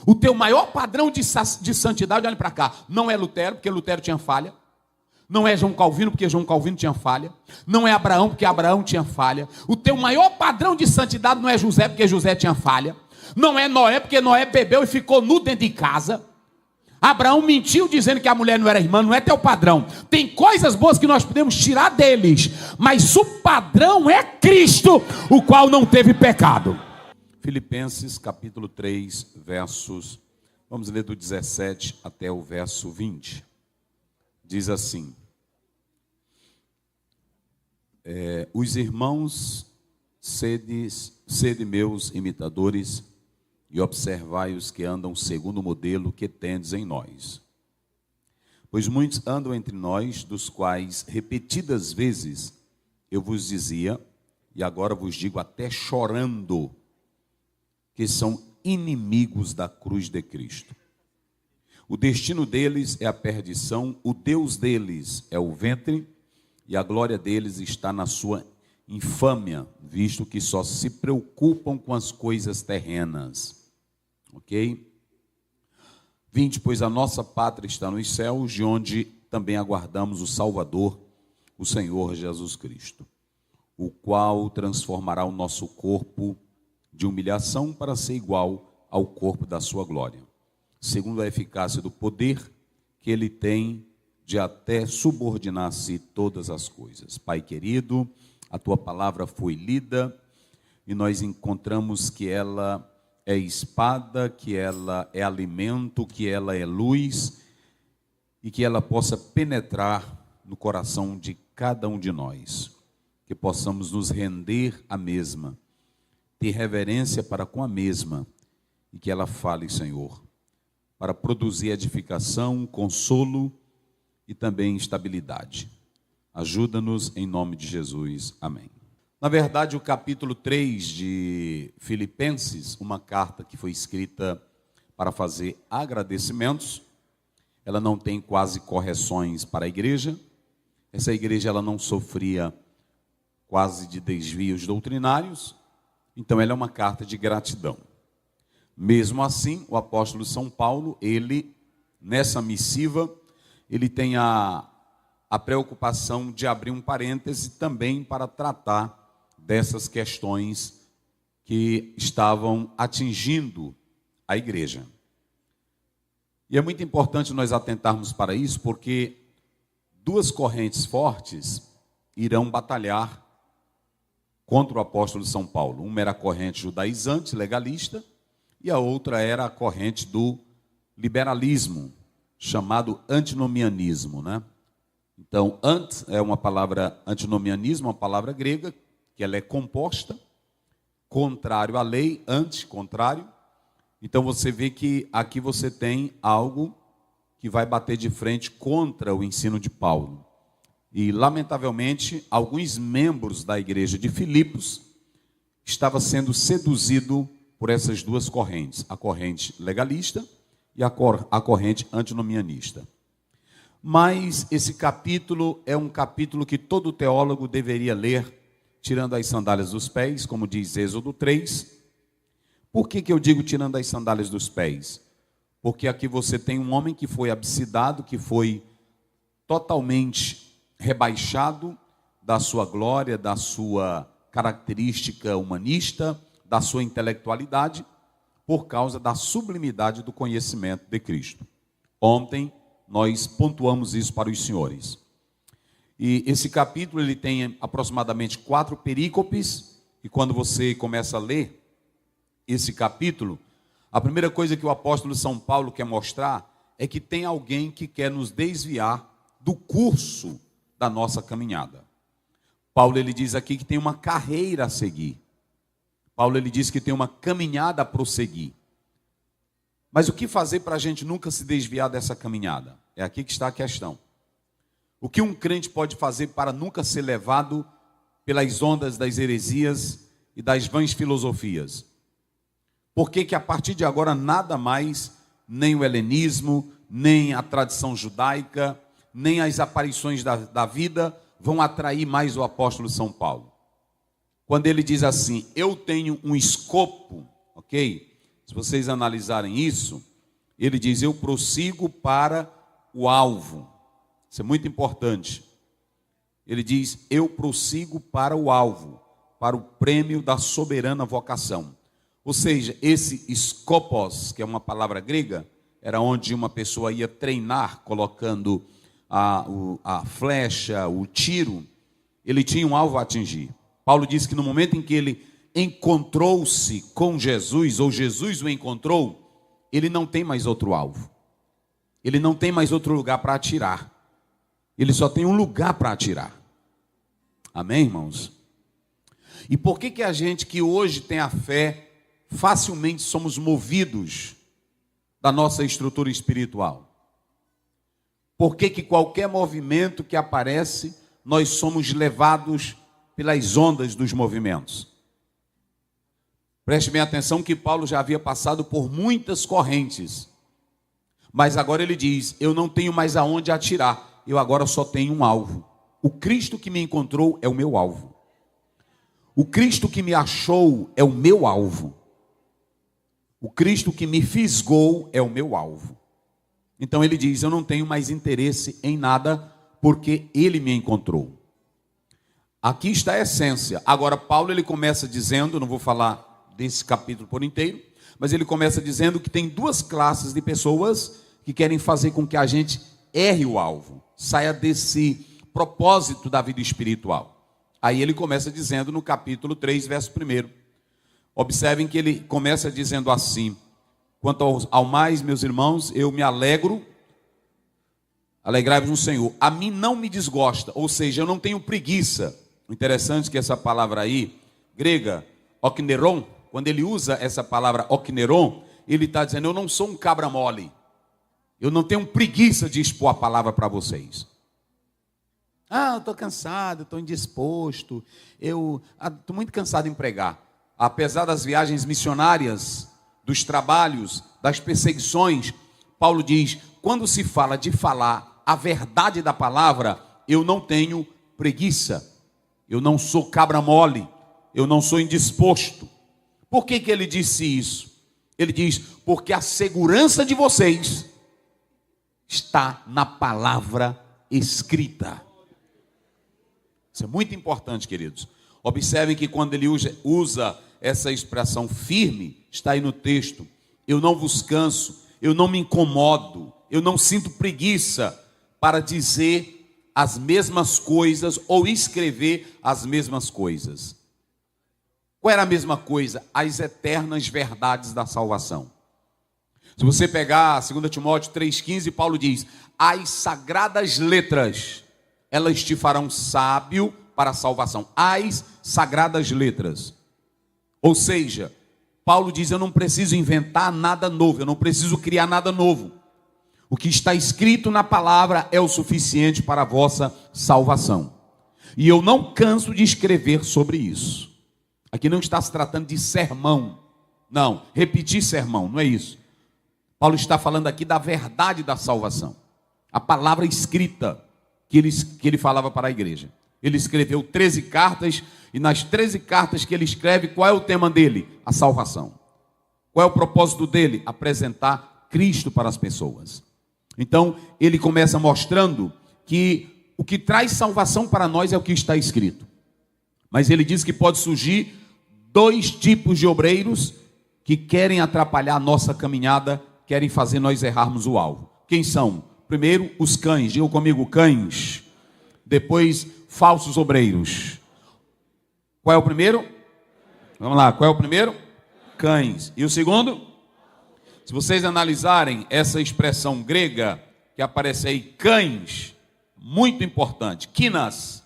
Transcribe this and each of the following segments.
O teu maior padrão de santidade, olha para cá, não é Lutero, porque Lutero tinha falha. Não é João Calvino, porque João Calvino tinha falha. Não é Abraão, porque Abraão tinha falha. O teu maior padrão de santidade não é José, porque José tinha falha. Não é Noé, porque Noé bebeu e ficou nu dentro de casa. Abraão mentiu dizendo que a mulher não era irmã, não é teu padrão. Tem coisas boas que nós podemos tirar deles, mas o padrão é Cristo, o qual não teve pecado. Filipenses capítulo 3, versos, vamos ler do 17 até o verso 20. Diz assim: os irmãos, sede meus imitadores, e observai os que andam segundo o modelo que tendes em nós. Pois muitos andam entre nós, dos quais repetidas vezes eu vos dizia, e agora vos digo até chorando, que são inimigos da cruz de Cristo. O destino deles é a perdição, o Deus deles é o ventre, e a glória deles está na sua infâmia, visto que só se preocupam com as coisas terrenas. Ok? 20, pois a nossa pátria está nos céus, de onde também aguardamos o Salvador, o Senhor Jesus Cristo, o qual transformará o nosso corpo de humilhação para ser igual ao corpo da sua glória, segundo a eficácia do poder que ele tem de até subordinar-se todas as coisas. Pai querido, a tua palavra foi lida e nós encontramos que ela é espada, que ela é alimento, que ela é luz e que ela possa penetrar no coração de cada um de nós, que possamos nos render à mesma, ter reverência para com a mesma e que ela fale, Senhor, para produzir edificação, consolo e também estabilidade. Ajuda-nos em nome de Jesus. Amém. Na verdade, o capítulo 3 de Filipenses, uma carta que foi escrita para fazer agradecimentos, ela não tem quase correções para a igreja. Essa igreja ela não sofria quase de desvios doutrinários, então ela é uma carta de gratidão. Mesmo assim, o apóstolo São Paulo, ele, nessa missiva, ele tem a preocupação de abrir um parêntese também para tratar dessas questões que estavam atingindo a igreja. E é muito importante nós atentarmos para isso, porque duas correntes fortes irão batalhar contra o apóstolo São Paulo. Uma era a corrente judaizante, legalista, e a outra era a corrente do liberalismo, chamado antinomianismo, né? Então, é uma palavra, antinomianismo, uma palavra grega, que ela é composta, contrário à lei, contrário. Então você vê que aqui você tem algo que vai bater de frente contra o ensino de Paulo. E, lamentavelmente, alguns membros da igreja de Filipos estavam sendo seduzidos por essas duas correntes, a corrente legalista e a corrente antinomianista. Mas esse capítulo é um capítulo que todo teólogo deveria ler, tirando as sandálias dos pés, como diz Êxodo 3. Por que eu digo tirando as sandálias dos pés? Porque aqui você tem um homem que foi absidado, que foi totalmente rebaixado da sua glória, da sua característica humanista, da sua intelectualidade, por causa da sublimidade do conhecimento de Cristo. Ontem nós pontuamos isso para os senhores. E esse capítulo ele tem aproximadamente 4 perícopes, e quando você começa a ler esse capítulo, a primeira coisa que o apóstolo São Paulo quer mostrar é que tem alguém que quer nos desviar do curso da nossa caminhada. Paulo ele diz aqui que tem uma carreira a seguir. Paulo ele diz que tem uma caminhada a prosseguir. Mas o que fazer para a gente nunca se desviar dessa caminhada? É aqui que está a questão. O que um crente pode fazer para nunca ser levado pelas ondas das heresias e das vãs filosofias? Por que a partir de agora nada mais, nem o helenismo, nem a tradição judaica, nem as aparições da vida vão atrair mais o apóstolo São Paulo? Quando ele diz assim, eu tenho um escopo, ok? se vocês analisarem isso, ele diz: eu prossigo para o alvo. Isso é muito importante. Ele diz: eu prossigo para o alvo, para o prêmio da soberana vocação. Ou seja, esse skopos, que é uma palavra grega, era onde uma pessoa ia treinar colocando a flecha, o tiro. Ele tinha um alvo a atingir. Paulo diz que no momento em que ele encontrou-se com Jesus, ou Jesus o encontrou, ele não tem mais outro alvo. Ele não tem mais outro lugar para atirar. Ele só tem um lugar para atirar. Amém, irmãos? E por que a gente que hoje tem a fé, facilmente somos movidos da nossa estrutura espiritual? Por que qualquer movimento que aparece, nós somos levados pelas ondas dos movimentos? Preste bem atenção que Paulo já havia passado por muitas correntes, mas agora ele diz: eu não tenho mais aonde atirar, eu agora só tenho um alvo. O Cristo que me encontrou é o meu alvo. O Cristo que me achou é o meu alvo. O Cristo que me fisgou é o meu alvo. Então ele diz: eu não tenho mais interesse em nada, porque ele me encontrou. Aqui está a essência. Agora Paulo ele começa dizendo, não vou falar desse capítulo por inteiro, mas ele começa dizendo que tem duas classes de pessoas que querem fazer com que a gente erre o alvo, saia desse propósito da vida espiritual. Aí ele começa dizendo no capítulo 3, verso 1. Observem que ele começa dizendo assim: quanto ao mais, meus irmãos, eu me alegro, alegrai-vos no Senhor. A mim não me desgosta, ou seja, eu não tenho preguiça. O interessante é que essa palavra aí, grega, okneron, quando ele usa essa palavra okneron, ele está dizendo: eu não sou um cabra mole. Eu não tenho preguiça de expor a palavra para vocês. Eu estou cansado, estou indisposto, eu estou muito cansado em pregar. Apesar das viagens missionárias, dos trabalhos, das perseguições, Paulo diz: quando se fala de falar a verdade da palavra, eu não tenho preguiça, eu não sou cabra mole, eu não sou indisposto. Por que ele disse isso? Ele diz: porque a segurança de vocês está na palavra escrita. Isso é muito importante, queridos. Observem que quando ele usa essa expressão firme, está aí no texto: eu não vos canso, eu não me incomodo, eu não sinto preguiça para dizer as mesmas coisas ou escrever as mesmas coisas. Qual era a mesma coisa? As eternas verdades da salvação. Se você pegar 2 Timóteo 3,15, Paulo diz: as sagradas letras, elas te farão sábio para a salvação. As sagradas letras. Ou seja, Paulo diz: eu não preciso inventar nada novo, eu não preciso criar nada novo. O que está escrito na palavra é o suficiente para a vossa salvação. E eu não canso de escrever sobre isso. Aqui não está se tratando de sermão. Não, repetir sermão, não é isso. Paulo está falando aqui da verdade da salvação. A palavra escrita que ele falava para a igreja. Ele escreveu 13 cartas, e nas 13 cartas que ele escreve, qual é o tema dele? A salvação. Qual é o propósito dele? Apresentar Cristo para as pessoas. Então, ele começa mostrando que o que traz salvação para nós é o que está escrito. Mas ele diz que pode surgir dois tipos de obreiros que querem atrapalhar a nossa caminhada, querem fazer nós errarmos o alvo. Quem são? Primeiro, os cães. Digam comigo: cães. Depois, falsos obreiros. Qual é o primeiro? Vamos lá, qual é o primeiro? Cães. E o segundo? Se vocês analisarem essa expressão grega que aparece aí, cães, muito importante. Quinas.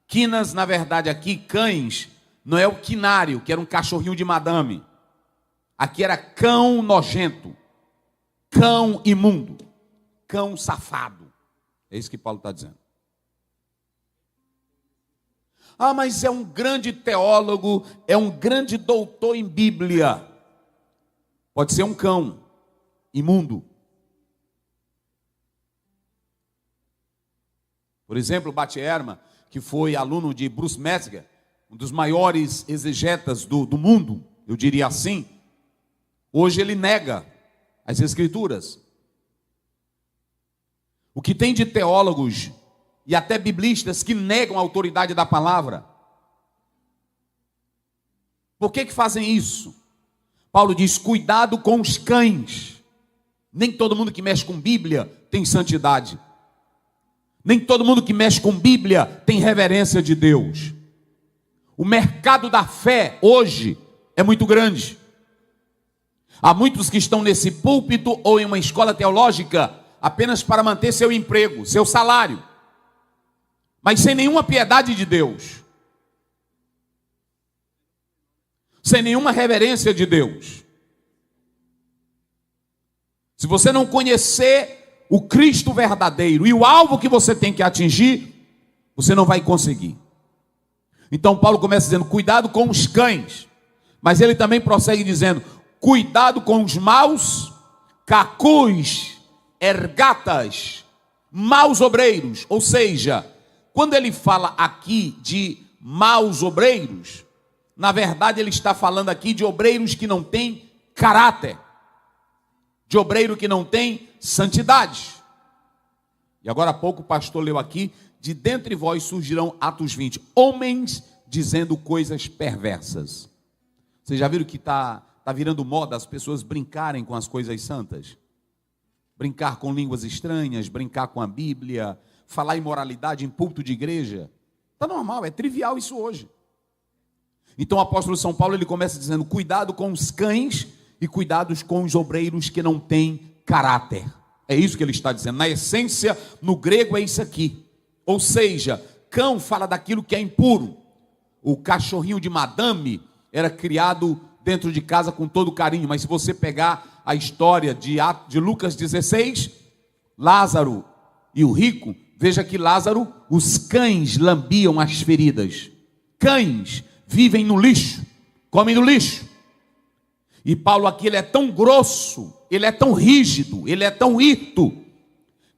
Quinas, na verdade, aqui, cães, não é o quinário, que era um cachorrinho de madame. Aqui era cão nojento, cão imundo, cão safado. É isso que Paulo está dizendo. Mas é um grande teólogo, é um grande doutor em Bíblia. Pode ser um cão imundo. Por exemplo, Bart Ehrman, que foi aluno de Bruce Metzger, um dos maiores exegetas do mundo, eu diria assim. Hoje ele nega as Escrituras. O que tem de teólogos e até biblistas que negam a autoridade da palavra. Por que fazem isso? Paulo diz, cuidado com os cães. Nem todo mundo que mexe com Bíblia tem santidade. Nem todo mundo que mexe com Bíblia tem reverência de Deus. O mercado da fé hoje é muito grande. Há muitos que estão nesse púlpito ou em uma escola teológica apenas para manter seu emprego, seu salário, mas sem nenhuma piedade de Deus, sem nenhuma reverência de Deus. Se você não conhecer o Cristo verdadeiro e o alvo que você tem que atingir, você não vai conseguir. Então Paulo começa dizendo, cuidado com os cães, mas ele também prossegue dizendo, cuidado com os maus cacus, ergatas, maus obreiros. Ou seja, quando ele fala aqui de maus obreiros, na verdade ele está falando aqui de obreiros que não têm caráter, de obreiro que não tem santidade. E agora há pouco o pastor leu aqui, de dentre vós surgirão, Atos 20, homens dizendo coisas perversas. Vocês já viram que está virando moda as pessoas brincarem com as coisas santas? Brincar com línguas estranhas, brincar com a Bíblia, falar imoralidade em púlpito de igreja. Está normal, é trivial isso hoje. Então o apóstolo São Paulo ele começa dizendo, cuidado com os cães e cuidados com os obreiros que não têm caráter. É isso que ele está dizendo. Na essência, no grego é isso aqui. Ou seja, cão fala daquilo que é impuro. O cachorrinho de madame era criado dentro de casa com todo carinho, mas se você pegar a história de Lucas 16, Lázaro e o rico, veja que Lázaro, os cães lambiam as feridas. Cães vivem no lixo, comem no lixo. E Paulo aqui ele é tão grosso, ele é tão rígido, ele é tão hirto,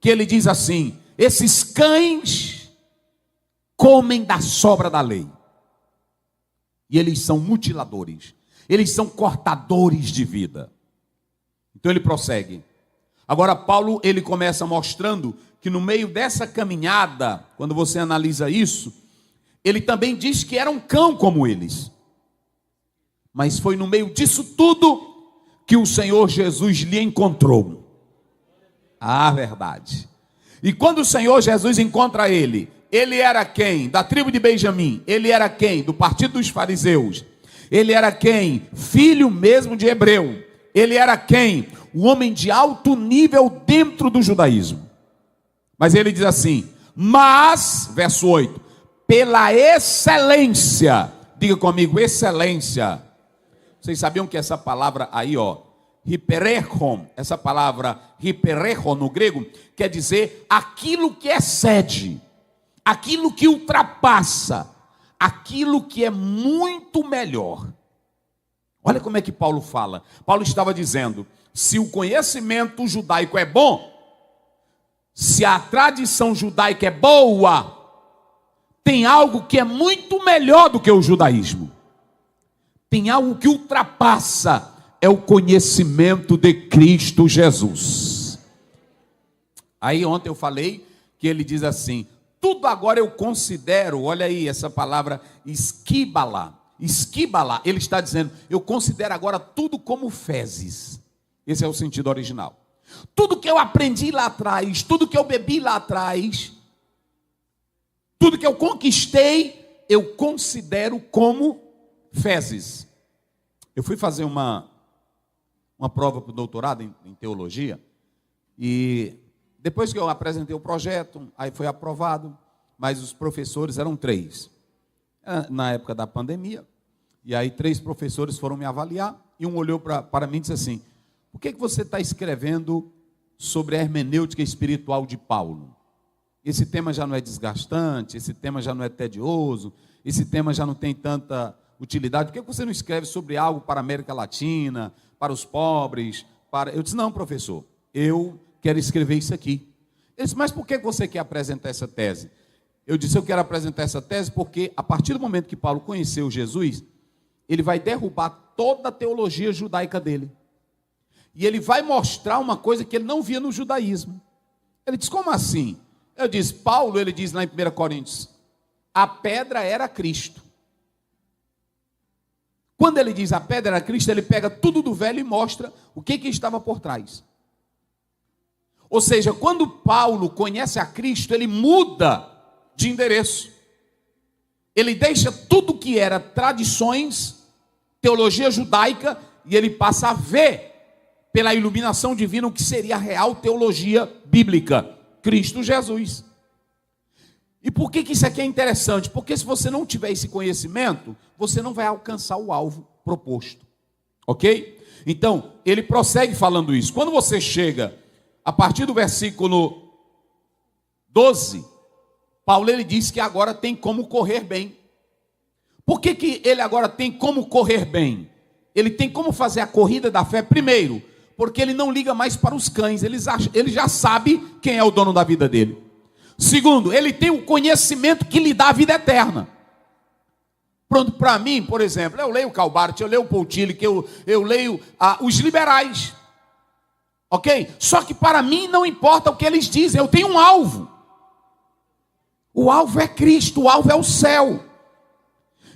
que ele diz assim, esses cães comem da sobra da lei. E eles são mutiladores. Eles são cortadores de vida. Então ele prossegue. Agora Paulo, ele começa mostrando que no meio dessa caminhada, quando você analisa isso, ele também diz que era um cão como eles. Mas foi no meio disso tudo que o Senhor Jesus lhe encontrou. Ah, verdade. E quando o Senhor Jesus encontra ele era quem? Da tribo de Benjamim. Ele era quem? Do partido dos fariseus. Ele era quem? Filho mesmo de Hebreu. Ele era quem? Um homem de alto nível dentro do judaísmo. Mas ele diz assim, mas, verso 8, pela excelência, diga comigo, excelência. Vocês sabiam que essa palavra aí, hiperechon, essa palavra hiperechon no grego, quer dizer aquilo que excede, aquilo que ultrapassa, aquilo que é muito melhor. Olha como é que Paulo fala. Paulo estava dizendo, se o conhecimento judaico é bom, se a tradição judaica é boa, tem algo que é muito melhor do que o judaísmo. Tem algo que ultrapassa, é o conhecimento de Cristo Jesus. Aí ontem eu falei que ele diz assim, tudo agora eu considero, olha aí essa palavra esquíbala, ele está dizendo, eu considero agora tudo como fezes. Esse é o sentido original. Tudo que eu aprendi lá atrás, tudo que eu bebi lá atrás, tudo que eu conquistei, eu considero como fezes. Eu fui fazer uma prova para o doutorado em teologia, e depois que eu apresentei o projeto, aí foi aprovado, mas os professores eram 3. Na época da pandemia, e aí 3 professores foram me avaliar, e um olhou para mim e disse assim, por que você está escrevendo sobre a hermenêutica espiritual de Paulo? Esse tema já não é desgastante, esse tema já não é tedioso, esse tema já não tem tanta utilidade, por que você não escreve sobre algo para a América Latina, para os pobres, Eu disse, não, professor, eu quero escrever isso aqui. Ele disse, mas por que você quer apresentar essa tese? Eu disse, eu quero apresentar essa tese porque a partir do momento que Paulo conheceu Jesus, ele vai derrubar toda a teologia judaica dele. E ele vai mostrar uma coisa que ele não via no judaísmo. Ele diz, como assim? Eu disse, Paulo, ele diz lá em 1 Coríntios, a pedra era Cristo. Quando ele diz a pedra era Cristo, ele pega tudo do velho e mostra o que estava por trás. Ou seja, quando Paulo conhece a Cristo, ele muda de endereço. Ele deixa tudo que era tradições, teologia judaica, e ele passa a ver, pela iluminação divina, o que seria a real teologia bíblica, Cristo Jesus. E por que isso aqui é interessante? Porque se você não tiver esse conhecimento, você não vai alcançar o alvo proposto. Ok? Então, ele prossegue falando isso. Quando você chega a partir do versículo 12, Paulo ele diz que agora tem como correr bem. Por que ele agora tem como correr bem? Ele tem como fazer a corrida da fé primeiro, porque ele não liga mais para os cães, ele já sabe quem é o dono da vida dele. Segundo, ele tem o conhecimento que lhe dá a vida eterna. Pronto, para mim, por exemplo, eu leio o Calbart, eu leio o Paul Tillich, eu leio os liberais. Ok? Só que para mim não importa o que eles dizem, eu tenho um alvo. O alvo é Cristo, o alvo é o céu.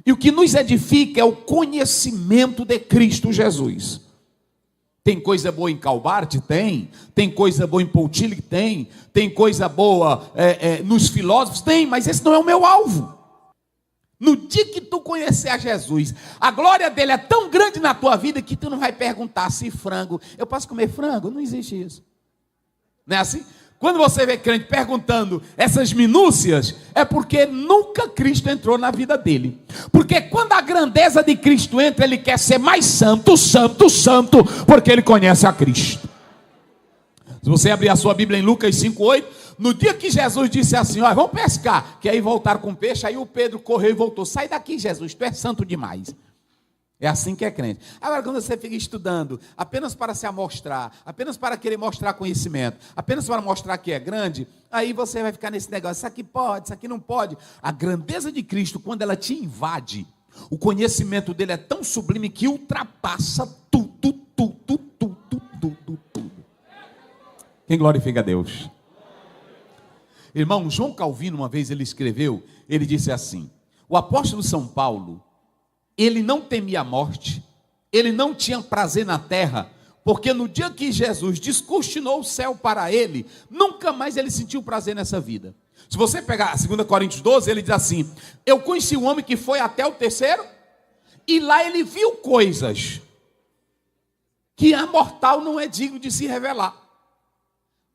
E o que nos edifica é o conhecimento de Cristo Jesus. Tem coisa boa em Calbart? Tem coisa boa em Paul Tillich? Tem coisa boa nos filósofos? Tem, mas esse não é o meu alvo. No dia que tu conhecer a Jesus, a glória dele é tão grande na tua vida que tu não vai perguntar se frango, eu posso comer frango? Não existe isso. Não é assim? Quando você vê crente perguntando essas minúcias, é porque nunca Cristo entrou na vida dele. Porque quando a grandeza de Cristo entra, ele quer ser mais santo, santo, santo, porque ele conhece a Cristo. Se você abrir a sua Bíblia em Lucas 5:8, no dia que Jesus disse assim, ó, vamos pescar, que aí voltaram com peixe, aí o Pedro correu e voltou, sai daqui Jesus, tu é santo demais. É assim que é crente. Agora, quando você fica estudando apenas para se amostrar, apenas para querer mostrar conhecimento, apenas para mostrar que é grande, aí você vai ficar nesse negócio, isso aqui pode, isso aqui não pode. A grandeza de Cristo, quando ela te invade, o conhecimento dele é tão sublime que ultrapassa tudo. Quem glorifica a Deus? Irmão, João Calvino, uma vez ele escreveu, ele disse assim, o apóstolo São Paulo, ele não temia a morte, ele não tinha prazer na terra, porque no dia que Jesus descortinou o céu para ele, nunca mais ele sentiu prazer nessa vida. Se você pegar a 2 Coríntios 12, ele diz assim, eu conheci um homem que foi até o terceiro, e lá ele viu coisas que a mortal não é digno de se revelar.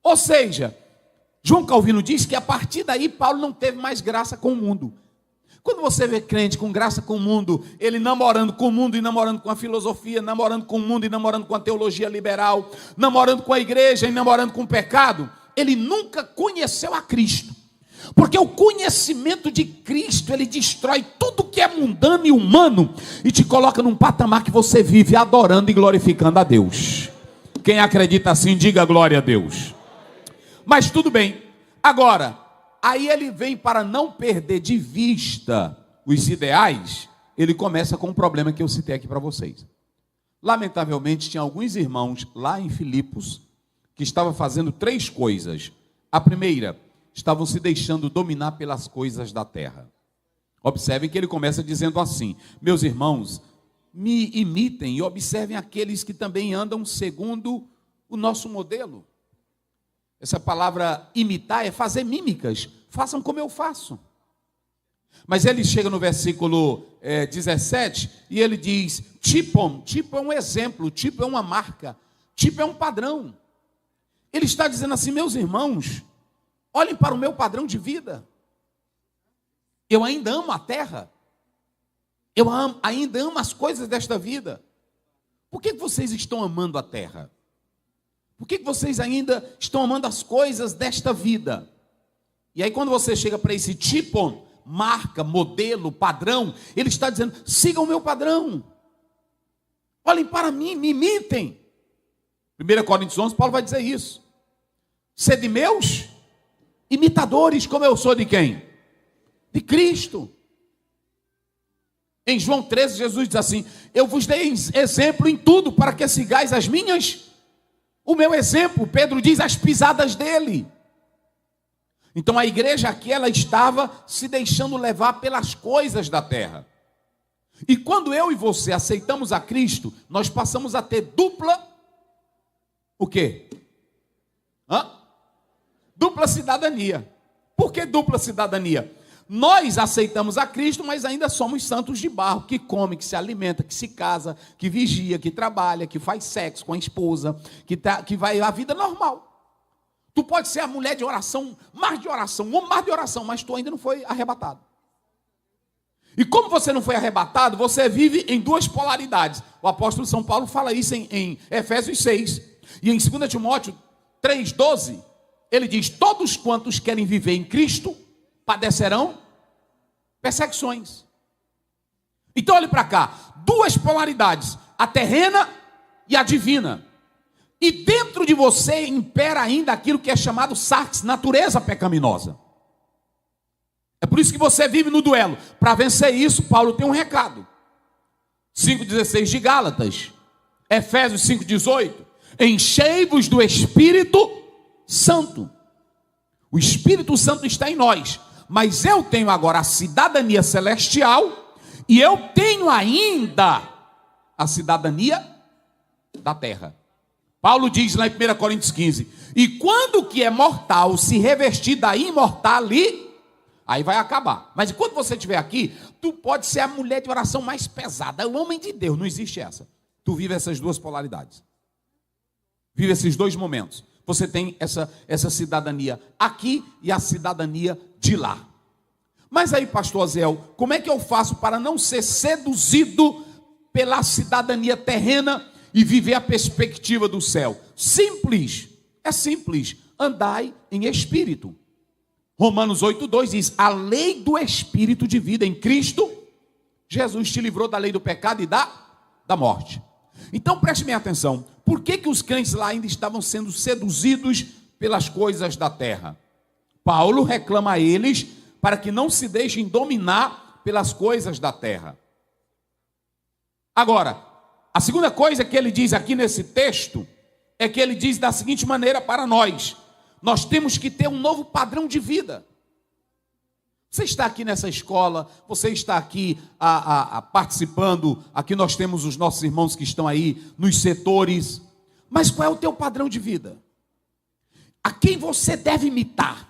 Ou seja, João Calvino diz que a partir daí Paulo não teve mais graça com o mundo. Quando você vê crente com graça com o mundo, ele namorando com o mundo e namorando com a filosofia, namorando com o mundo e namorando com a teologia liberal, namorando com a igreja e namorando com o pecado, ele nunca conheceu a Cristo. Porque o conhecimento de Cristo, ele destrói tudo que é mundano e humano e te coloca num patamar que você vive adorando e glorificando a Deus. Quem acredita assim, diga glória a Deus. Mas tudo bem. Agora, aí ele vem para não perder de vista os ideais, ele começa com um problema que eu citei aqui para vocês. Lamentavelmente, tinha alguns irmãos lá em Filipos que estavam fazendo 3 coisas. A primeira, estavam se deixando dominar pelas coisas da terra. Observem que ele começa dizendo assim, meus irmãos, me imitem e observem aqueles que também andam segundo o nosso modelo. Essa palavra imitar é fazer mímicas. Façam como eu faço. Mas ele chega no versículo 17 e ele diz, tipo é um exemplo, tipo é uma marca, tipo é um padrão. Ele está dizendo assim, meus irmãos, olhem para o meu padrão de vida. Eu ainda amo a terra. Ainda amo as coisas desta vida. Por que vocês estão amando a terra? Por que vocês ainda estão amando as coisas desta vida? E aí quando você chega para esse tipo, marca, modelo, padrão, ele está dizendo, sigam o meu padrão. Olhem para mim, me imitem. 1 Coríntios 11, Paulo vai dizer isso. Sede meus imitadores, como eu sou de quem? De Cristo. Em João 13, Jesus diz assim, eu vos dei exemplo em tudo, para que sigais as minhas o meu exemplo, Pedro diz, as pisadas dele. Então a igreja aqui, ela estava se deixando levar pelas coisas da terra. E quando eu e você aceitamos a Cristo, nós passamos a ter dupla, o quê? Dupla cidadania. Por que dupla cidadania? Nós aceitamos a Cristo, mas ainda somos santos de barro, que come, que se alimenta, que se casa, que vigia, que trabalha, que faz sexo com a esposa, que vai a vida normal. Tu pode ser a mulher de oração, mais de oração, o homem mais de oração, mas tu ainda não foi arrebatado. E como você não foi arrebatado, você vive em duas polaridades. O apóstolo São Paulo fala isso em Efésios 6. E em 2 Timóteo 3,12, ele diz, todos quantos querem viver em Cristo, padecerão perseguições. Então olhe para cá, duas polaridades, a terrena e a divina. E dentro de você impera ainda aquilo que é chamado sarx, natureza pecaminosa. É por isso que você vive no duelo. Para vencer isso, Paulo tem um recado. 5,16 de Gálatas, Efésios 5,18. Enchei-vos do Espírito Santo. O Espírito Santo está em nós. Mas eu tenho agora a cidadania celestial e eu tenho ainda a cidadania da terra. Paulo diz lá em 1 Coríntios 15, e quando o que é mortal se revestir da imortalidade, aí vai acabar. Mas enquanto você estiver aqui, tu pode ser a mulher de oração mais pesada, o homem de Deus, não existe essa. Tu vive essas duas polaridades. Vive esses dois momentos. Você tem essa cidadania aqui e a cidadania de lá. Mas aí, pastor Aziel, como é que eu faço para não ser seduzido pela cidadania terrena e viver a perspectiva do céu? Simples, é simples, andai em espírito. Romanos 8,2 diz, a lei do espírito de vida em Cristo, Jesus te livrou da lei do pecado e da morte. Então preste bem atenção, por que os crentes lá ainda estavam sendo seduzidos pelas coisas da terra? Paulo reclama a eles para que não se deixem dominar pelas coisas da terra. Agora, a segunda coisa que ele diz aqui nesse texto, é que ele diz da seguinte maneira para nós, nós temos que ter um novo padrão de vida. Você está aqui nessa escola, você está aqui participando, aqui nós temos os nossos irmãos que estão aí nos setores, mas qual é o teu padrão de vida? A quem você deve imitar?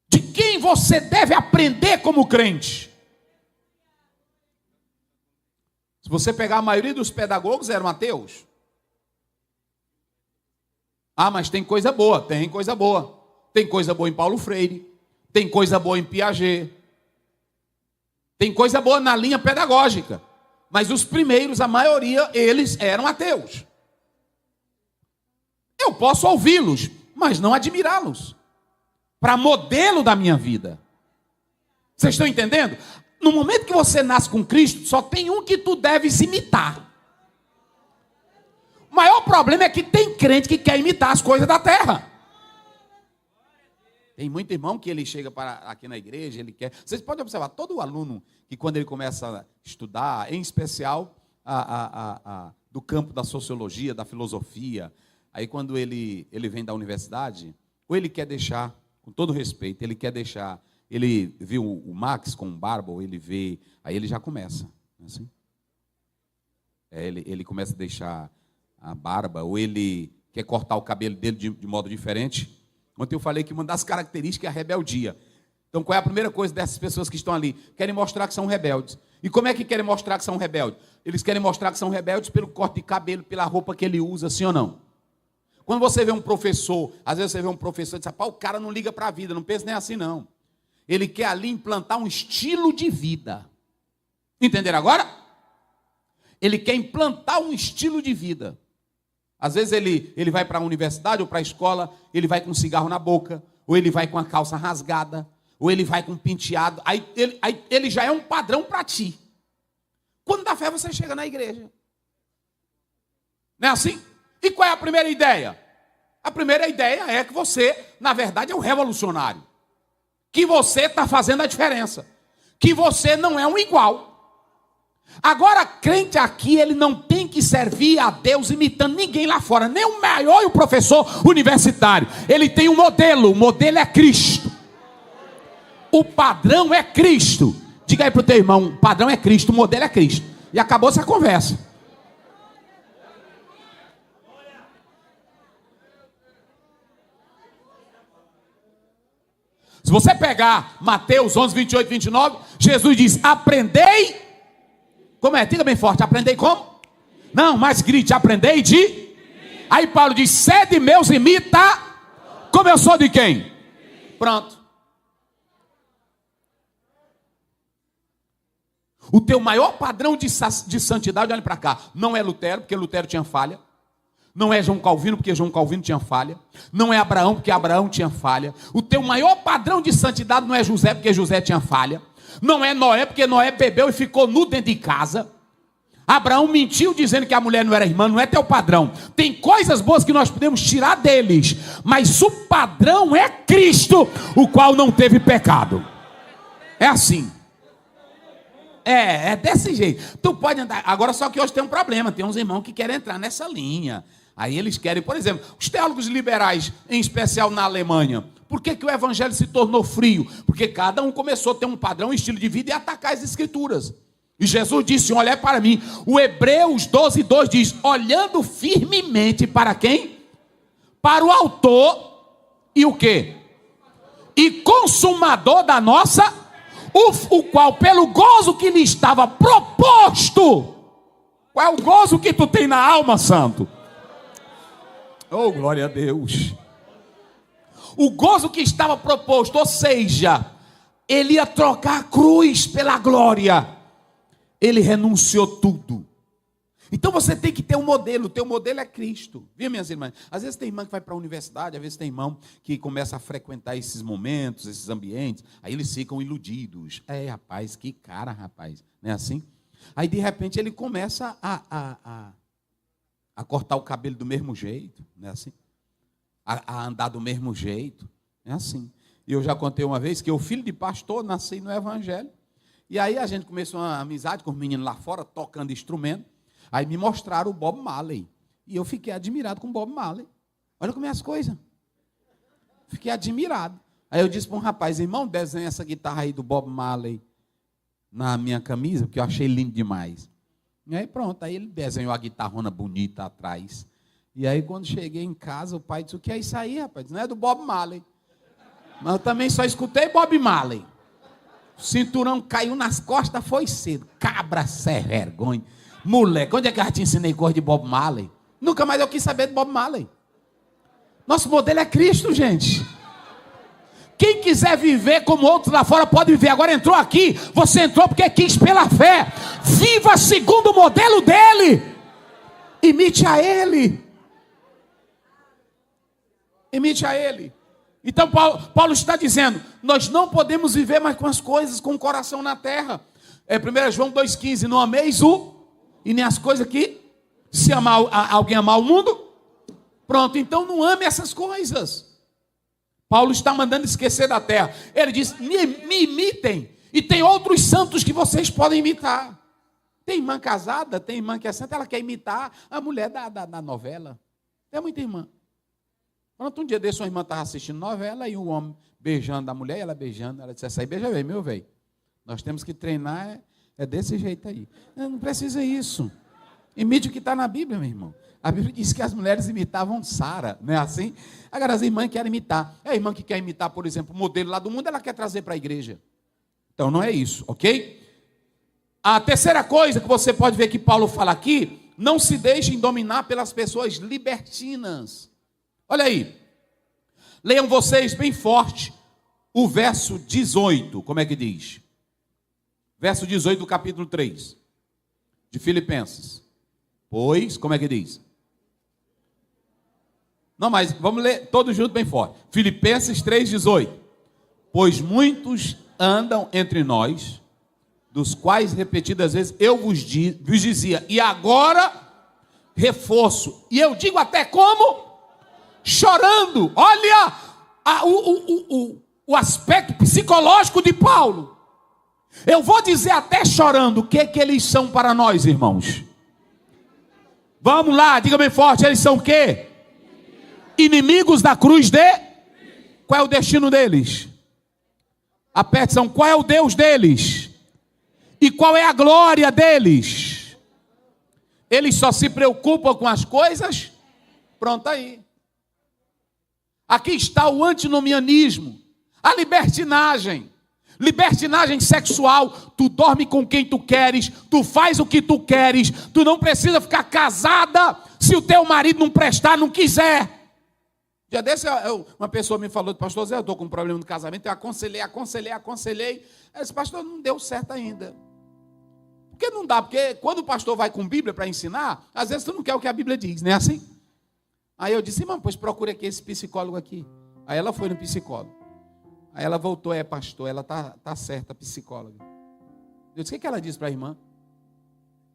De quem você deve aprender como crente? Se você pegar a maioria dos pedagogos eram ateus. Ah, mas tem coisa boa, tem coisa boa. Tem coisa boa em Paulo Freire, tem coisa boa em Piaget, tem coisa boa na linha pedagógica. Mas os primeiros, a maioria, eles eram ateus. Eu posso ouvi-los, mas não admirá-los. Para modelo da minha vida. Vocês estão entendendo? No momento que você nasce com Cristo, só tem um que tu deves imitar. O maior problema é que tem crente que quer imitar as coisas da terra. Tem muito irmão que ele chega aqui na igreja, ele quer... Vocês podem observar, todo aluno que quando ele começa a estudar, em especial do campo da sociologia, da filosofia, aí quando ele vem da universidade, ou ele quer deixar, com todo respeito, ele viu o Max com barba, ou ele vê, aí ele já começa, assim. Ele começa a deixar a barba, ou ele quer cortar o cabelo dele de modo diferente. Ontem eu falei que uma das características é a rebeldia. Então, qual é a primeira coisa dessas pessoas que estão ali? Querem mostrar que são rebeldes. E como é que querem mostrar que são rebeldes? Eles querem mostrar que são rebeldes pelo corte de cabelo, pela roupa que ele usa, sim ou não? Quando você vê um professor, às vezes você vê um professor e diz, pá, o cara não liga para a vida, não pensa nem assim não. Ele quer ali implantar um estilo de vida. Entenderam agora? Ele quer implantar um estilo de vida. Às vezes ele vai para a universidade ou para a escola, ele vai com um cigarro na boca, ou ele vai com a calça rasgada, ou ele vai com um penteado. Aí ele já é um padrão para ti. Quando dá fé, você chega na igreja. Não é assim? E qual é a primeira ideia? A primeira ideia é que você, na verdade, é um revolucionário. Que você está fazendo a diferença. Que você não é um igual. Agora, crente aqui, ele não tem que servir a Deus imitando ninguém lá fora, nem o maior e o professor universitário. Ele tem um modelo, o modelo é Cristo. O padrão é Cristo. Diga aí para o teu irmão, o padrão é Cristo, o modelo é Cristo. E acabou essa conversa. Se você pegar Mateus 11, 28, 29, Jesus diz, aprendei. Como é? Diga bem forte, aprendei como? Não, mas grite, aprendei de. Aí Paulo diz, sede meus imita. Como eu sou de quem? Pronto. O teu maior padrão de santidade, olha para cá, não é Lutero, porque Lutero tinha falha. Não é João Calvino, porque João Calvino tinha falha. Não é Abraão, porque Abraão tinha falha. O teu maior padrão de santidade não é José, porque José tinha falha. Não é Noé, porque Noé bebeu e ficou nu dentro de casa. Abraão mentiu dizendo que a mulher não era irmã, não é teu padrão. Tem coisas boas que nós podemos tirar deles, mas o padrão é Cristo, o qual não teve pecado. É assim. É desse jeito. Tu pode andar. Agora, só que hoje tem um problema. Tem uns irmãos que querem entrar nessa linha. Aí eles querem, por exemplo, os teólogos liberais, em especial na Alemanha. Por que o evangelho se tornou frio? Porque cada um começou a ter um padrão, um estilo de vida e atacar as escrituras. E Jesus disse, olha para mim. O Hebreus 12, 2 diz, olhando firmemente para quem? Para o autor e o quê? E consumador da nossa, o qual pelo gozo que lhe estava proposto. Qual é o gozo que tu tem na alma, santo? Oh, glória a Deus. O gozo que estava proposto, ou seja, ele ia trocar a cruz pela glória. Ele renunciou tudo. Então você tem que ter um modelo, o teu modelo é Cristo. Viu, minhas irmãs? Às vezes tem irmã que vai para a universidade, às vezes tem irmão que começa a frequentar esses momentos, esses ambientes, aí eles ficam iludidos. Rapaz, que cara, rapaz. Não é assim? Aí de repente ele começa a cortar o cabelo do mesmo jeito, não é assim? A andar do mesmo jeito, é assim. E eu já contei uma vez que o filho de pastor nasci no evangelho. E aí a gente começou uma amizade com os meninos lá fora, tocando instrumento. Aí me mostraram o Bob Marley. E eu fiquei admirado com o Bob Marley. Olha como é as coisas. Fiquei admirado. Aí eu disse para um rapaz, irmão, desenha essa guitarra aí do Bob Marley na minha camisa, porque eu achei lindo demais. E aí pronto, aí ele desenhou a guitarrona bonita atrás. E aí quando cheguei em casa, o pai disse, o que é isso aí, rapaz? Não é do Bob Marley. Mas eu também só escutei Bob Marley. O cinturão caiu nas costas, foi cedo. Cabra sem vergonha. Moleque, onde é que eu te ensinei coisa de Bob Marley? Nunca mais eu quis saber de Bob Marley. Nosso modelo é Cristo, gente. Quem quiser viver como outros lá fora pode viver. Agora entrou aqui, você entrou porque quis pela fé. Viva segundo o modelo dele. Imite a ele. Imite a ele. Então Paulo está dizendo, nós não podemos viver mais com as coisas com o coração na terra. 1 João 2,15, não ameis e nem as coisas que, se amar, alguém amar o mundo, pronto, então não ame essas coisas. Paulo está mandando esquecer da terra. Ele diz, me imitem, e tem outros santos que vocês podem imitar. Tem irmã casada, tem irmã que é santa, ela quer imitar a mulher da novela. Tem muita irmã. Pronto, um dia desse, uma irmã estava assistindo novela, e o homem beijando a mulher, e ela beijando, ela disse, essa aí beija bem, meu velho. Nós temos que treinar, é desse jeito aí. Não precisa isso. Imite o que está na Bíblia, meu irmão. A Bíblia diz que as mulheres imitavam Sara, não é assim? Agora as irmãs querem imitar. É a irmã que quer imitar, por exemplo, o modelo lá do mundo, ela quer trazer para a igreja. Então não é isso, ok? A terceira coisa que você pode ver que Paulo fala aqui, não se deixem dominar pelas pessoas libertinas. Olha aí. Leiam vocês bem forte o verso 18, como é que diz? Verso 18 do capítulo 3 de Filipenses. Pois, como é que diz? Não, mas vamos ler todos juntos bem forte. Filipenses 3,18. Pois muitos andam entre nós, dos quais repetidas vezes eu vos dizia, e agora reforço. E eu digo até como? Chorando. Olha o aspecto psicológico de Paulo. Eu vou dizer até chorando o que eles são para nós, irmãos. Vamos lá, diga bem forte, eles são o quê? Inimigos da cruz de... Qual é o destino deles? Aperte, são, qual é o Deus deles? E qual é a glória deles? Eles só se preocupam com as coisas. Pronto aí. Aqui está o antinomianismo, a libertinagem sexual. Tu dorme com quem tu queres, tu faz o que tu queres, tu não precisa ficar casada se o teu marido não prestar, não quiser. Já desse, uma pessoa me falou, pastor Zé, eu estou com um problema no casamento, eu aconselhei. Eu disse, pastor, não deu certo ainda. Por que não dá? Porque quando o pastor vai com Bíblia para ensinar, às vezes tu não quer o que a Bíblia diz, não é assim? Aí eu disse, irmão, pois procure aqui esse psicólogo aqui. Aí ela foi no psicólogo. Aí ela voltou, pastor, ela tá certa, psicóloga. Eu disse, o que ela disse para a irmã?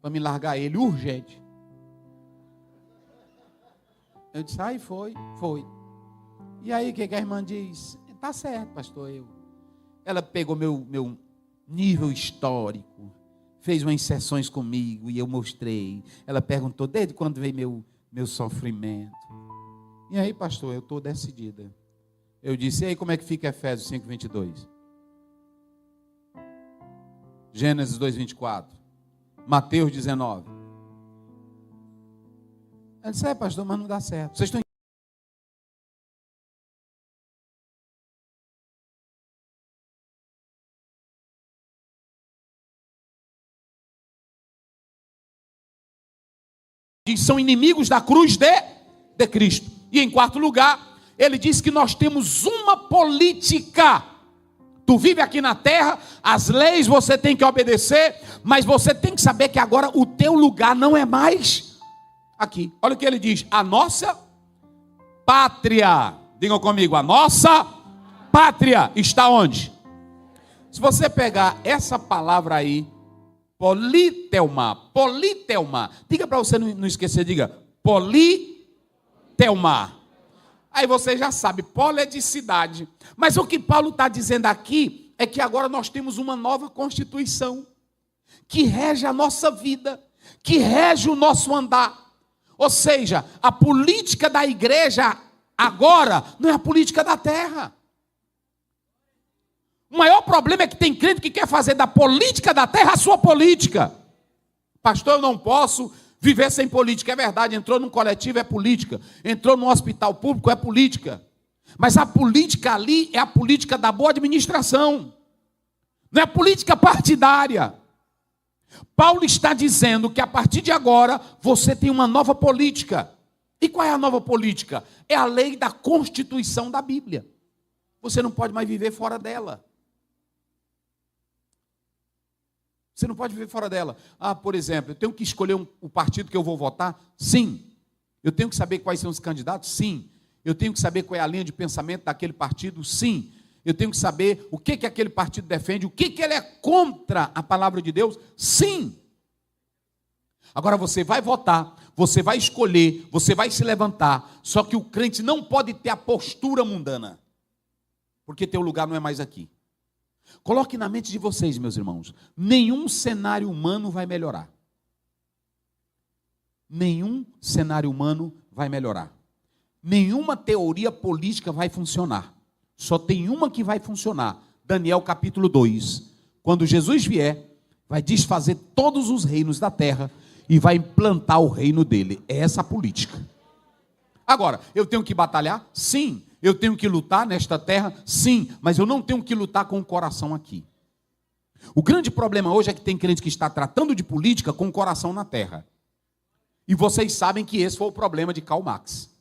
Para me largar ele, urgente. Eu disse, aí foi. E aí o que a irmã diz? Tá certo, pastor, Ela pegou meu nível histórico, fez umas sessões comigo e eu mostrei. Ela perguntou, desde quando veio meu sofrimento? E aí, pastor, eu estou decidida. Eu disse, e aí como é que fica Efésios 5:22? Gênesis 2:24. Mateus 19. Ela disse, pastor, mas não dá certo. Vocês estão são inimigos da cruz de Cristo. E em quarto lugar, ele diz que nós temos uma política. Tu vive aqui na terra, as leis você tem que obedecer, mas você tem que saber que agora o teu lugar não é mais aqui. Olha o que ele diz, a nossa pátria. Digam comigo, a nossa pátria está onde? Se você pegar essa palavra aí, politelma. Diga para você não esquecer, diga politelma. Aí você já sabe, polo é de cidade. Mas o que Paulo está dizendo aqui é que agora nós temos uma nova Constituição que rege a nossa vida, que rege o nosso andar. Ou seja, a política da igreja agora não é a política da terra. O maior problema é que tem crente que quer fazer da política da terra a sua política. Pastor, eu não posso viver sem política. É verdade, entrou num coletivo, é política. Entrou num hospital público, é política. Mas a política ali é a política da boa administração. Não é a política partidária. Paulo está dizendo que a partir de agora, você tem uma nova política. E qual é a nova política? É a lei da Constituição da Bíblia. Você não pode mais viver fora dela. Você não pode viver fora dela. Por exemplo, eu tenho que escolher o partido que eu vou votar? Sim. Eu tenho que saber quais são os candidatos? Sim. Eu tenho que saber qual é a linha de pensamento daquele partido? Sim. Eu tenho que saber o que aquele partido defende, o que ele é contra a palavra de Deus? Sim. Agora você vai votar, você vai escolher, você vai se levantar, só que o crente não pode ter a postura mundana, porque teu lugar não é mais aqui. Coloque na mente de vocês, meus irmãos, nenhum cenário humano vai melhorar. Nenhum cenário humano vai melhorar. Nenhuma teoria política vai funcionar. Só tem uma que vai funcionar. Daniel capítulo 2. Quando Jesus vier, vai desfazer todos os reinos da terra e vai implantar o reino dele. É essa a política. Agora, eu tenho que batalhar? Sim. Eu tenho que lutar nesta terra? Sim. Mas eu não tenho que lutar com o coração aqui. O grande problema hoje é que tem crente que está tratando de política com o coração na terra. E vocês sabem que esse foi o problema de Karl Marx.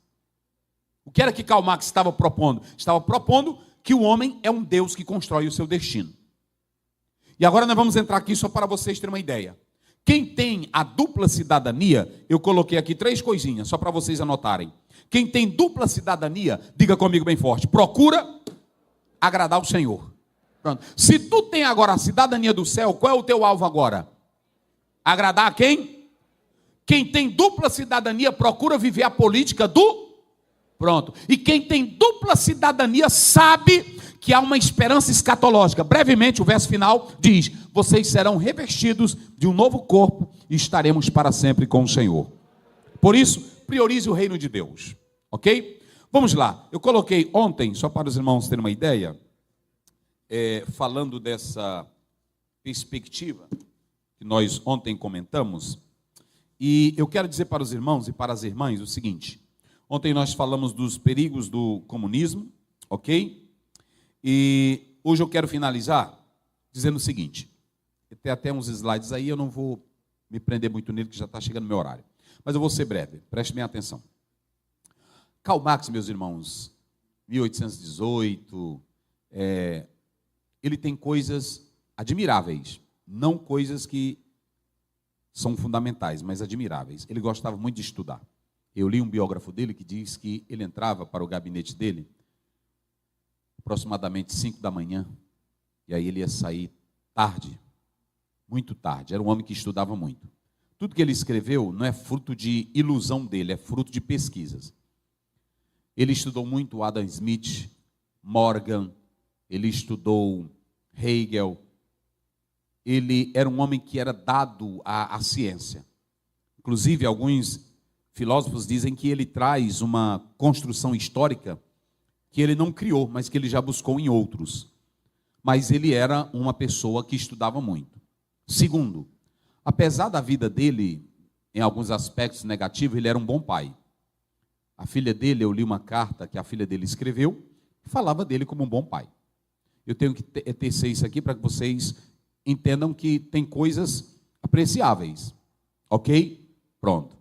O que era que Karl Marx estava propondo? Estava propondo que o homem é um Deus que constrói o seu destino. E agora nós vamos entrar aqui só para vocês terem uma ideia. Quem tem a dupla cidadania, eu coloquei aqui 3 coisinhas, só para vocês anotarem. Quem tem dupla cidadania, diga comigo bem forte, procura agradar o Senhor. Pronto. Se tu tem agora a cidadania do céu, qual é o teu alvo agora? Agradar a quem? Quem tem dupla cidadania procura viver a política do... Pronto. E quem tem dupla cidadania sabe que há uma esperança escatológica. Brevemente, o verso final diz: vocês serão revestidos de um novo corpo e estaremos para sempre com o Senhor. Por isso, priorize o reino de Deus, ok? Vamos lá, eu coloquei ontem, só para os irmãos terem uma ideia, falando dessa perspectiva que nós ontem comentamos, e eu quero dizer para os irmãos e para as irmãs o seguinte: ontem nós falamos dos perigos do comunismo, ok? E hoje eu quero finalizar dizendo o seguinte: tem até uns slides aí, eu não vou me prender muito nele, que já está chegando o meu horário, mas eu vou ser breve, preste bem atenção. Karl Marx, meus irmãos, 1818, ele tem coisas admiráveis, não coisas que são fundamentais, mas admiráveis. Ele gostava muito de estudar. Eu li um biógrafo dele que diz que ele entrava para o gabinete dele aproximadamente 5 da manhã, e aí ele ia sair tarde, muito tarde. Era um homem que estudava muito. Tudo que ele escreveu não é fruto de ilusão dele, é fruto de pesquisas. Ele estudou muito Adam Smith, Morgan, ele estudou Hegel. Ele era um homem que era dado à ciência. Inclusive, alguns filósofos dizem que ele traz uma construção histórica que ele não criou, mas que ele já buscou em outros. Mas ele era uma pessoa que estudava muito. Segundo, apesar da vida dele, em alguns aspectos negativos, ele era um bom pai. A filha dele, eu li uma carta que a filha dele escreveu, que falava dele como um bom pai. Eu tenho que tecer isso aqui para que vocês entendam que tem coisas apreciáveis. Ok? Pronto.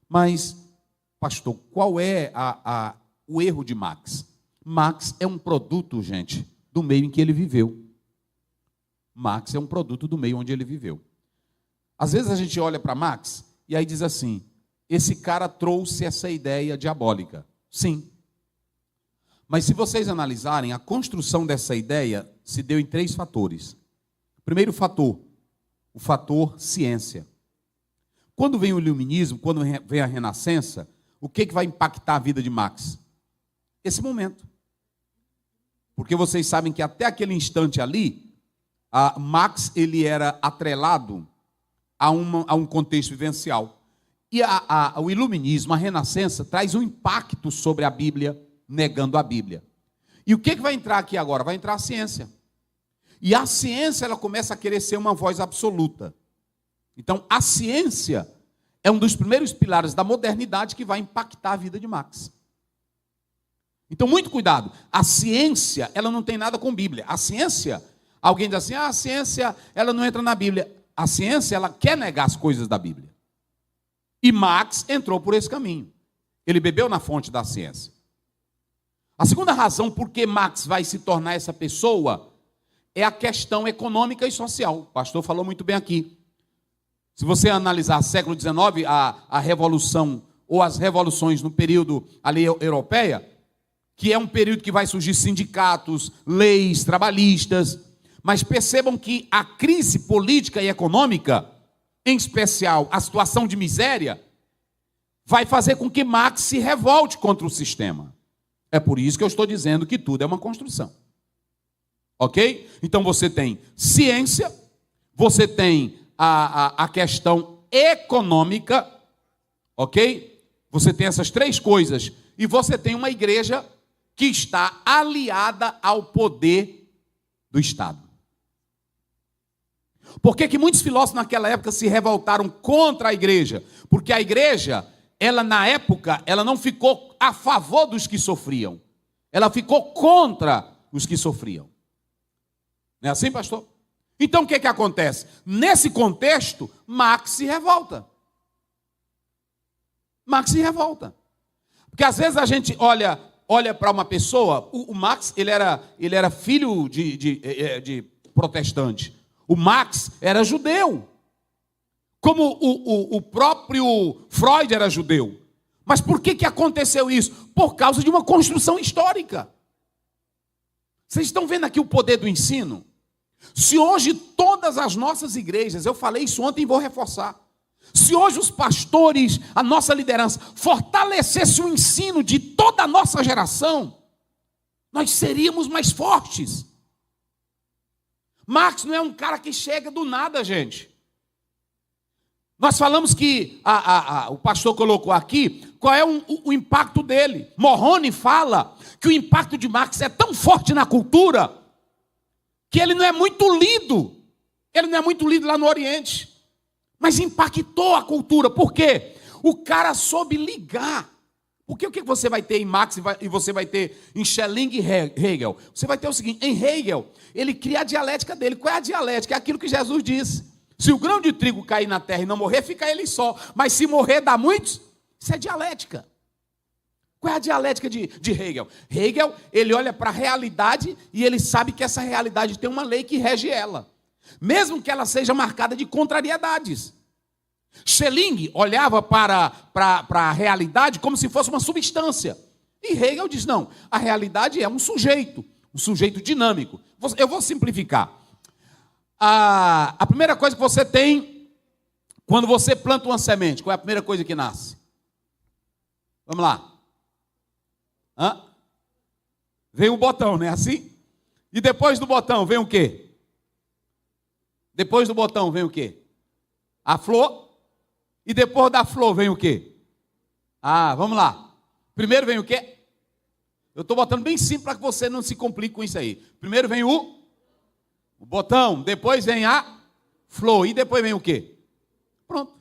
Mas, pastor, qual é o erro de Marx? Marx é um produto, gente, do meio em que ele viveu. Marx é um produto do meio onde ele viveu. Às vezes a gente olha para Marx e aí diz assim: esse cara trouxe essa ideia diabólica. Sim. Mas se vocês analisarem, a construção dessa ideia se deu em 3 fatores. Primeiro fator, o fator ciência. Quando vem o iluminismo, quando vem a renascença, o que vai impactar a vida de Marx? Esse momento. Porque vocês sabem que até aquele instante ali, Marx ele era atrelado a um contexto vivencial. E o iluminismo, a renascença, traz um impacto sobre a Bíblia, negando a Bíblia. E o que vai entrar aqui agora? Vai entrar a ciência. E a ciência, ela começa a querer ser uma voz absoluta. Então, a ciência é um dos primeiros pilares da modernidade que vai impactar a vida de Marx. Então, muito cuidado. A ciência, ela não tem nada com Bíblia. A ciência, alguém diz assim: a ciência, ela não entra na Bíblia. A ciência, ela quer negar as coisas da Bíblia. E Marx entrou por esse caminho. Ele bebeu na fonte da ciência. A segunda razão por que Marx vai se tornar essa pessoa é a questão econômica e social. O pastor falou muito bem aqui. Se você analisar século XIX, a revolução ou as revoluções no período ali europeia, que é um período que vai surgir sindicatos, leis trabalhistas, mas percebam que a crise política e econômica, em especial a situação de miséria, vai fazer com que Marx se revolte contra o sistema. É por isso que eu estou dizendo que tudo é uma construção. Ok? Então você tem ciência, você tem a questão econômica, ok? Você tem essas 3 coisas, e você tem uma igreja que está aliada ao poder do Estado. Por que muitos filósofos naquela época se revoltaram contra a igreja? Porque a igreja, ela na época, ela não ficou a favor dos que sofriam. Ela ficou contra os que sofriam. Não é assim, pastor? Então o que acontece? Nesse contexto, Marx se revolta. Marx se revolta. Porque às vezes a gente olha para uma pessoa, o Marx ele era filho de protestante. O Marx era judeu. Como o próprio Freud era judeu. Mas por que aconteceu isso? Por causa de uma construção histórica. Vocês estão vendo aqui o poder do ensino? Se hoje todas as nossas igrejas, eu falei isso ontem e vou reforçar, se hoje os pastores, a nossa liderança, fortalecesse o ensino de toda a nossa geração, nós seríamos mais fortes. Marx não é um cara que chega do nada, gente. Nós falamos que o pastor colocou aqui qual é o impacto dele. Morrone fala que o impacto de Marx é tão forte na cultura que ele não é muito lido. Ele não é muito lido lá no Oriente. Mas impactou a cultura. Por quê? O cara soube ligar. Porque o que você vai ter em Marx e você vai ter em Schelling e Hegel? Você vai ter o seguinte, em Hegel, ele cria a dialética dele. Qual é a dialética? É aquilo que Jesus disse. Se o grão de trigo cair na terra e não morrer, fica ele só. Mas se morrer, dá muitos. Isso é dialética. Qual é a dialética de Hegel? Hegel, ele olha para a realidade e ele sabe que essa realidade tem uma lei que rege ela. Mesmo que ela seja marcada de contrariedades. Schelling olhava para a realidade como se fosse uma substância. E Hegel diz, não, a realidade é um sujeito dinâmico. Eu vou simplificar. A primeira coisa que você tem quando você planta uma semente, qual é a primeira coisa que nasce? Vamos lá. Vem o botão, não é assim? E depois do botão vem o quê? Depois do botão vem o quê? A flor. E depois da flor vem o quê? Vamos lá. Primeiro vem o quê? Eu estou botando bem simples para que você não se complique com isso aí. Primeiro vem o botão, depois vem a flor. E depois vem o quê? Pronto.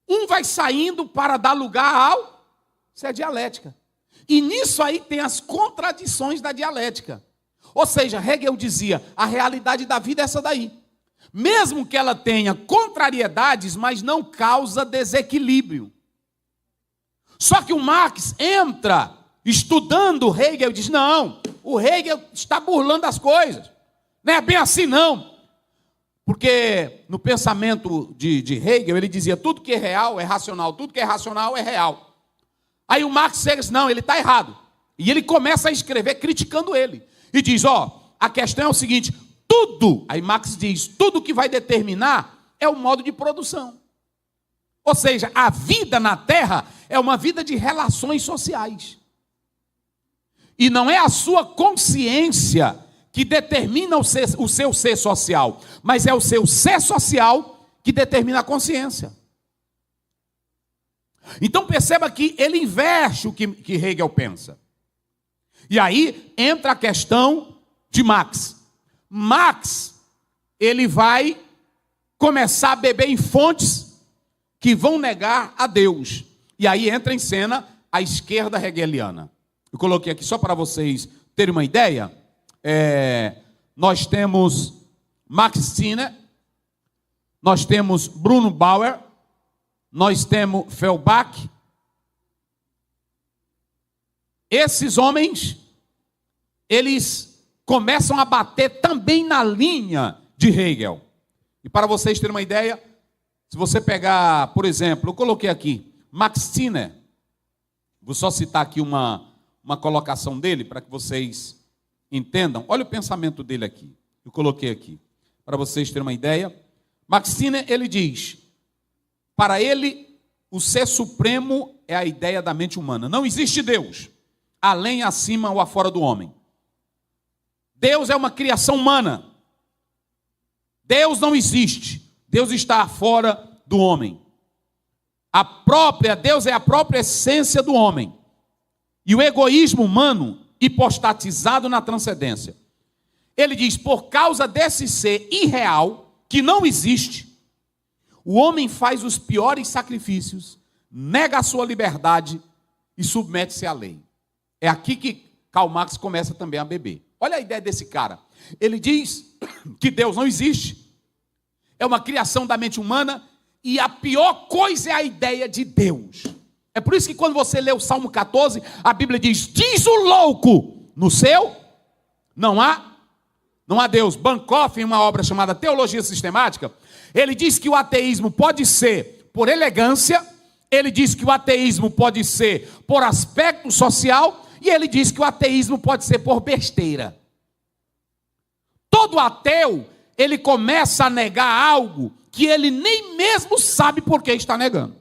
Um vai saindo para dar lugar ao... Isso é dialética. E nisso aí tem as contradições da dialética. Ou seja, Hegel dizia, a realidade da vida é essa daí. Mesmo que ela tenha contrariedades, mas não causa desequilíbrio. Só que o Marx entra estudando Hegel e diz, não, o Hegel está burlando as coisas. Não é bem assim, não. Porque no pensamento de Hegel, ele dizia, tudo que é real é racional, tudo que é racional é real. Aí o Marx diz, não, ele está errado. E ele começa a escrever criticando ele. E diz, a questão é o seguinte, tudo, aí Marx diz, tudo que vai determinar é o modo de produção. Ou seja, a vida na Terra é uma vida de relações sociais. E não é a sua consciência que determina o seu ser social, mas é o seu ser social que determina a consciência. Então perceba que ele inverte o que Hegel pensa. E aí entra a questão de Marx. Marx, ele vai começar a beber em fontes que vão negar a Deus. E aí entra em cena a esquerda hegeliana. Eu coloquei aqui só para vocês terem uma ideia. Nós temos Max Stirner, nós temos Bruno Bauer, nós temos Feuerbach. Esses homens, eles começam a bater também na linha de Hegel. E para vocês terem uma ideia, se você pegar, por exemplo, eu coloquei aqui, Max Stirner, vou só citar aqui uma colocação dele para que vocês entendam. Olha o pensamento dele aqui. Eu coloquei aqui, para vocês terem uma ideia. Max Stirner, ele diz, para ele, o ser supremo é a ideia da mente humana. Não existe Deus, além, acima ou afora do homem. Deus é uma criação humana. Deus não existe. Deus está fora do homem. Deus é a própria essência do homem. E o egoísmo humano, hipostatizado na transcendência. Ele diz, por causa desse ser irreal, que não existe, o homem faz os piores sacrifícios, nega a sua liberdade e submete-se à lei. É aqui que Karl Marx começa também a beber. Olha a ideia desse cara. Ele diz que Deus não existe, é uma criação da mente humana, e a pior coisa é a ideia de Deus. É por isso que quando você lê o Salmo 14, a Bíblia diz o louco, no seu não há Deus. Bancroft, em uma obra chamada Teologia Sistemática, ele diz que o ateísmo pode ser por elegância, ele diz que o ateísmo pode ser por aspecto social, e ele diz que o ateísmo pode ser por besteira. Todo ateu, ele começa a negar algo que ele nem mesmo sabe por que está negando.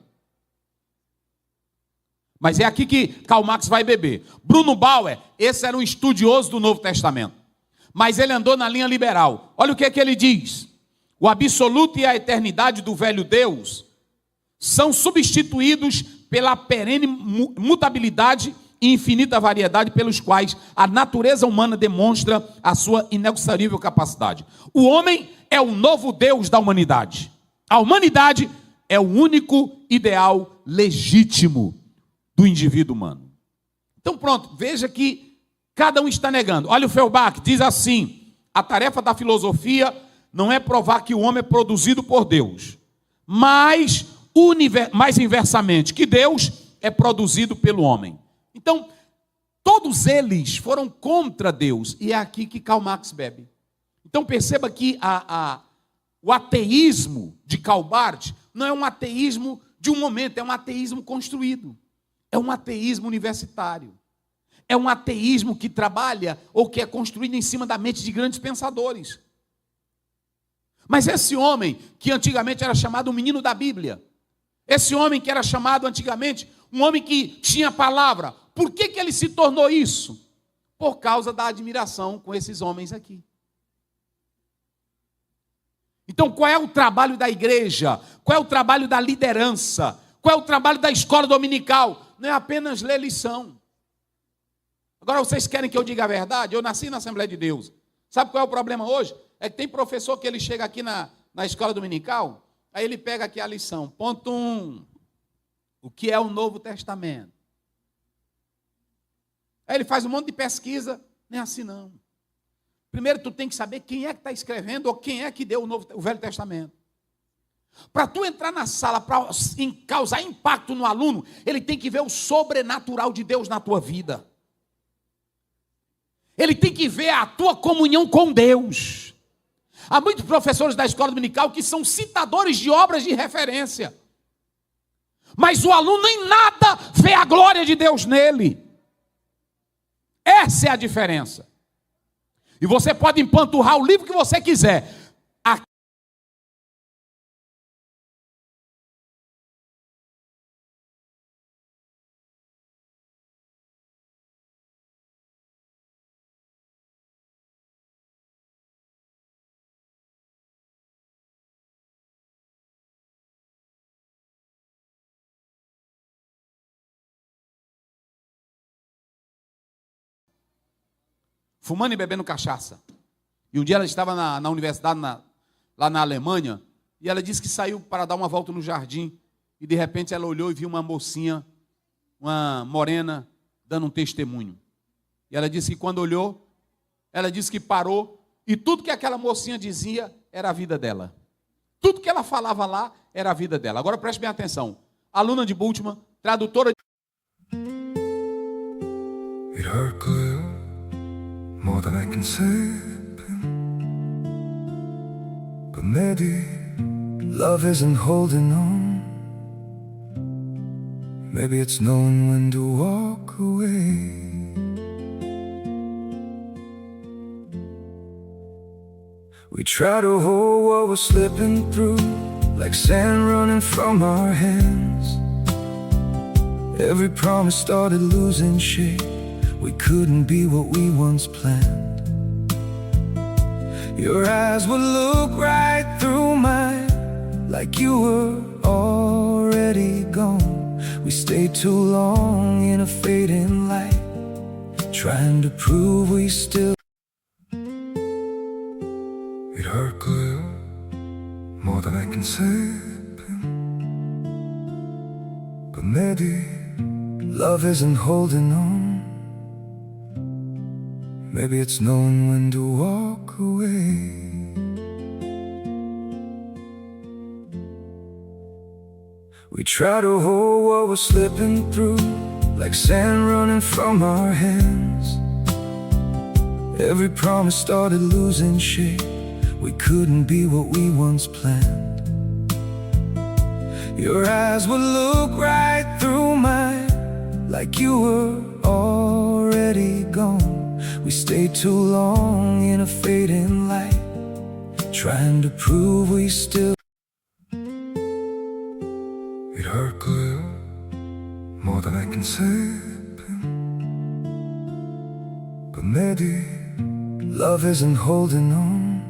Mas é aqui que Karl Marx vai beber. Bruno Bauer, esse era um estudioso do Novo Testamento. Mas ele andou na linha liberal. Olha o que é que ele diz. O absoluto e a eternidade do velho Deus são substituídos pela perene mutabilidade e infinita variedade pelos quais a natureza humana demonstra a sua inexaurível capacidade. O homem é o novo Deus da humanidade. A humanidade é o único ideal legítimo do indivíduo humano. Então pronto, veja que cada um está negando. Olha o Feuerbach, diz assim: a tarefa da filosofia não é provar que o homem é produzido por Deus, mas inversamente, que Deus é produzido pelo homem. Então, todos eles foram contra Deus, e é aqui que Karl Marx bebe. Então perceba que o ateísmo de Karl Barth não é um ateísmo de um momento, é um ateísmo construído. É um ateísmo universitário. É um ateísmo que trabalha ou que é construído em cima da mente de grandes pensadores. Mas esse homem, que antigamente era chamado o menino da Bíblia, esse homem que era chamado antigamente um homem que tinha palavra, por que ele se tornou isso? Por causa da admiração com esses homens aqui. Então, qual é o trabalho da igreja? Qual é o trabalho da liderança? Qual é o trabalho da escola dominical? Não é apenas ler lição. Agora, vocês querem que eu diga a verdade? Eu nasci na Assembleia de Deus. Sabe qual é o problema hoje? É que tem professor que ele chega aqui na escola dominical, aí ele pega aqui a lição. Ponto 1. O que é o Novo Testamento? Aí ele faz um monte de pesquisa. Não é assim, não. Primeiro, tu tem que saber quem é que está escrevendo ou quem é que deu o Velho Testamento. Para tu entrar na sala, para causar impacto no aluno, ele tem que ver o sobrenatural de Deus na tua vida. Ele tem que ver a tua comunhão com Deus. Há muitos professores da escola dominical que são citadores de obras de referência. Mas o aluno em nada vê a glória de Deus nele. Essa é a diferença. E você pode empanturrar o livro que você quiser. Fumando e bebendo cachaça. E um dia ela estava na universidade, lá na Alemanha, e ela disse que saiu para dar uma volta no jardim, e de repente ela olhou e viu uma mocinha, uma morena, dando um testemunho. E ela disse que quando olhou, ela disse que parou, e tudo que aquela mocinha dizia era a vida dela. Tudo que ela falava lá era a vida dela. Agora preste bem atenção. Aluna de Bultmann, tradutora de... It hurt clear, more than I can say. But maybe love isn't holding on. Maybe it's knowing when to walk away. We try to hold what we're slipping through, like sand running from our hands. Every promise started losing shape. We couldn't be what we once planned. Your eyes would look right through mine, like you were already gone. We stayed too long in a fading light, trying to prove we still. It hurt clear, more than I can say. But maybe love isn't holding on. Maybe it's knowing when to walk away. We try to hold what we're slipping through, like sand running from our hands. Every promise started losing shape. We couldn't be what we once planned. Your eyes would look right through mine, like you were already gone. We stayed too long in a fading light, trying to prove we still. It hurt clear, more than I can say. Maybe love isn't holding on.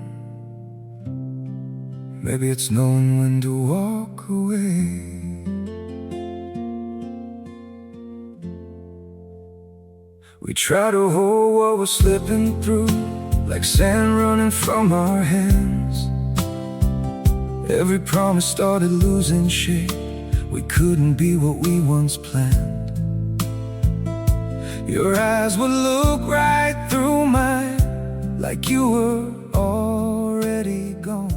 Maybe it's knowing when to walk away. We try to hold what we're slipping through, like sand running from our hands. Every promise started losing shape. We couldn't be what we once planned. Your eyes would look right through mine, like you were already gone.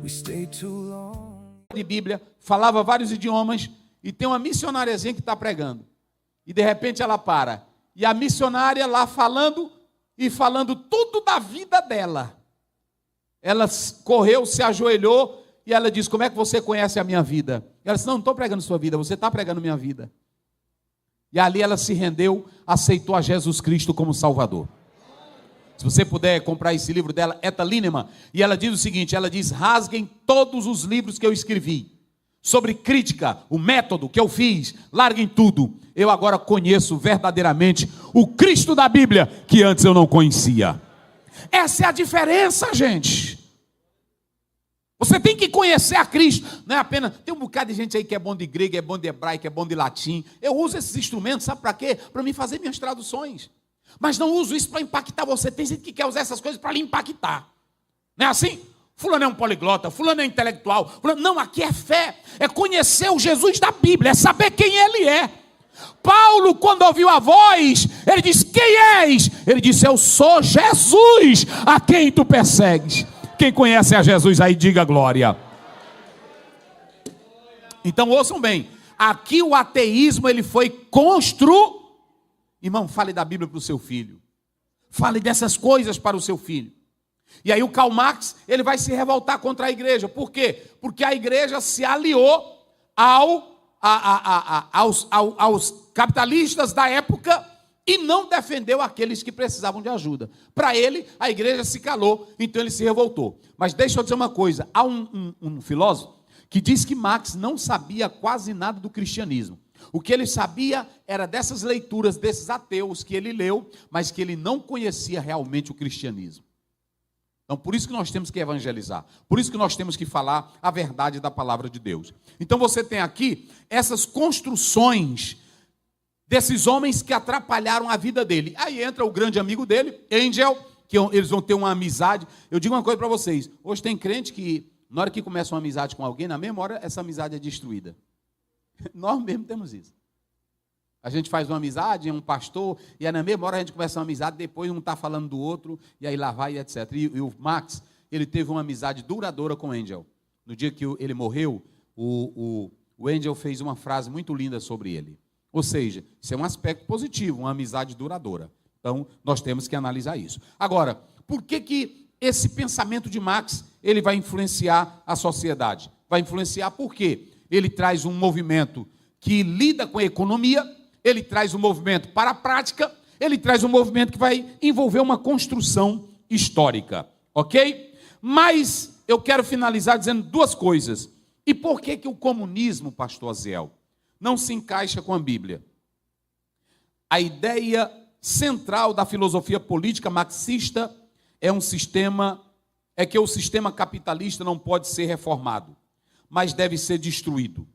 We stayed too long. De Bíblia, falava vários idiomas, e tem uma missionáriazinha que está pregando. E de repente ela para. E a missionária lá falando, e falando tudo da vida dela. Ela correu, se ajoelhou, e ela disse: como é que você conhece a minha vida? Ela disse: não estou pregando sua vida, você está pregando minha vida. E ali ela se rendeu, aceitou a Jesus Cristo como Salvador. Se você puder comprar esse livro dela, Etta Linneman, e ela diz o seguinte, ela diz: rasguem todos os livros que eu escrevi sobre crítica, o método que eu fiz, larguem tudo. Eu agora conheço verdadeiramente o Cristo da Bíblia, que antes eu não conhecia. Essa é a diferença, gente. Você tem que conhecer a Cristo, não é apenas... Tem um bocado de gente aí que é bom de grego, é bom de hebraico, é bom de latim. Eu uso esses instrumentos, sabe para quê? Para mim fazer minhas traduções. Mas não uso isso para impactar você. Tem gente que quer usar essas coisas para lhe impactar. Não é assim? Fulano é um poliglota, fulano é intelectual. Fulano... Não, aqui é fé. É conhecer o Jesus da Bíblia, é saber quem ele é. Paulo, quando ouviu a voz, ele disse: quem és? Ele disse: eu sou Jesus, a quem tu persegues. Quem conhece a Jesus aí, diga glória. Então ouçam bem, aqui o ateísmo ele foi construído. Irmão, fale da Bíblia para o seu filho. Fale dessas coisas para o seu filho. E aí o Karl Marx, ele vai se revoltar contra a igreja. Por quê? Porque a igreja se aliou aos capitalistas da época e não defendeu aqueles que precisavam de ajuda. Para ele, a igreja se calou, então ele se revoltou. Mas deixa eu dizer uma coisa, há um filósofo que diz que Marx não sabia quase nada do cristianismo. O que ele sabia era dessas leituras, desses ateus que ele leu, mas que ele não conhecia realmente o cristianismo. Então, por isso que nós temos que evangelizar, por isso que nós temos que falar a verdade da palavra de Deus. Então, você tem aqui essas construções desses homens que atrapalharam a vida dele. Aí entra o grande amigo dele, Angel, que eles vão ter uma amizade. Eu digo uma coisa para vocês, hoje tem crente que, na hora que começa uma amizade com alguém, na mesma hora, essa amizade é destruída. Nós mesmo temos isso. A gente faz uma amizade, um pastor, e aí na mesma hora a gente começa uma amizade, depois um está falando do outro, e aí lá vai, etc. E o Max, ele teve uma amizade duradoura com o Angel. No dia que ele morreu, o Angel fez uma frase muito linda sobre ele. Ou seja, isso é um aspecto positivo, uma amizade duradoura. Então, nós temos que analisar isso. Agora, por que esse pensamento de Marx ele vai influenciar a sociedade? Vai influenciar por quê? Ele traz um movimento que lida com a economia, ele traz um movimento para a prática, ele traz um movimento que vai envolver uma construção histórica, ok? Mas eu quero finalizar dizendo duas coisas. E por que o comunismo, pastor Aziel, não se encaixa com a Bíblia? A ideia central da filosofia política marxista é que o sistema capitalista não pode ser reformado, mas deve ser destruído.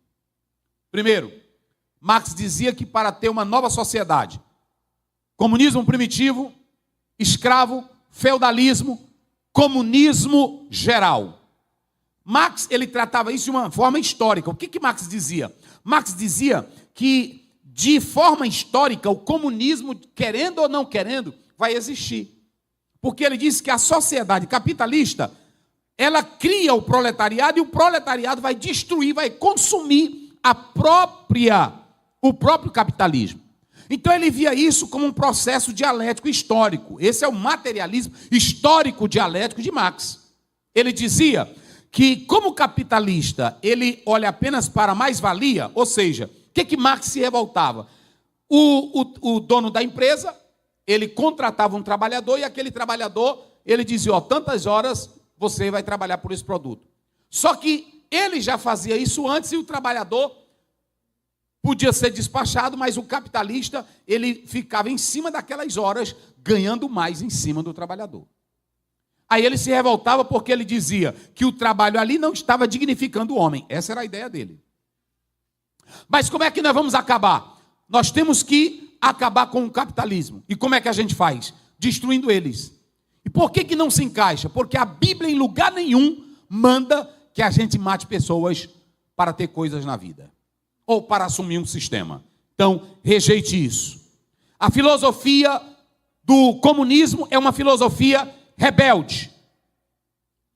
Primeiro, Marx dizia que para ter uma nova sociedade, comunismo primitivo, escravo, feudalismo, comunismo geral. Marx, ele tratava isso de uma forma histórica. O que Marx dizia? Marx dizia que, de forma histórica, o comunismo, querendo ou não querendo, vai existir. Porque ele disse que a sociedade capitalista, ela cria o proletariado e o proletariado vai destruir, vai consumir o próprio capitalismo. Então ele via isso como um processo dialético histórico. Esse é o materialismo histórico dialético de Marx. Ele dizia que, como capitalista, ele olha apenas para a mais-valia, ou seja, o que Marx se revoltava? O dono da empresa, ele contratava um trabalhador e aquele trabalhador, ele dizia, tantas horas você vai trabalhar por esse produto. Só que ele já fazia isso antes e o trabalhador podia ser despachado, mas o capitalista, ele ficava em cima daquelas horas, ganhando mais em cima do trabalhador. Aí ele se revoltava porque ele dizia que o trabalho ali não estava dignificando o homem. Essa era a ideia dele. Mas como é que nós vamos acabar? Nós temos que acabar com o capitalismo. E como é que a gente faz? Destruindo eles. E por que não se encaixa? Porque a Bíblia em lugar nenhum manda que a gente mate pessoas para ter coisas na vida. Ou para assumir um sistema. Então, rejeite isso. A filosofia do comunismo é uma filosofia rebelde.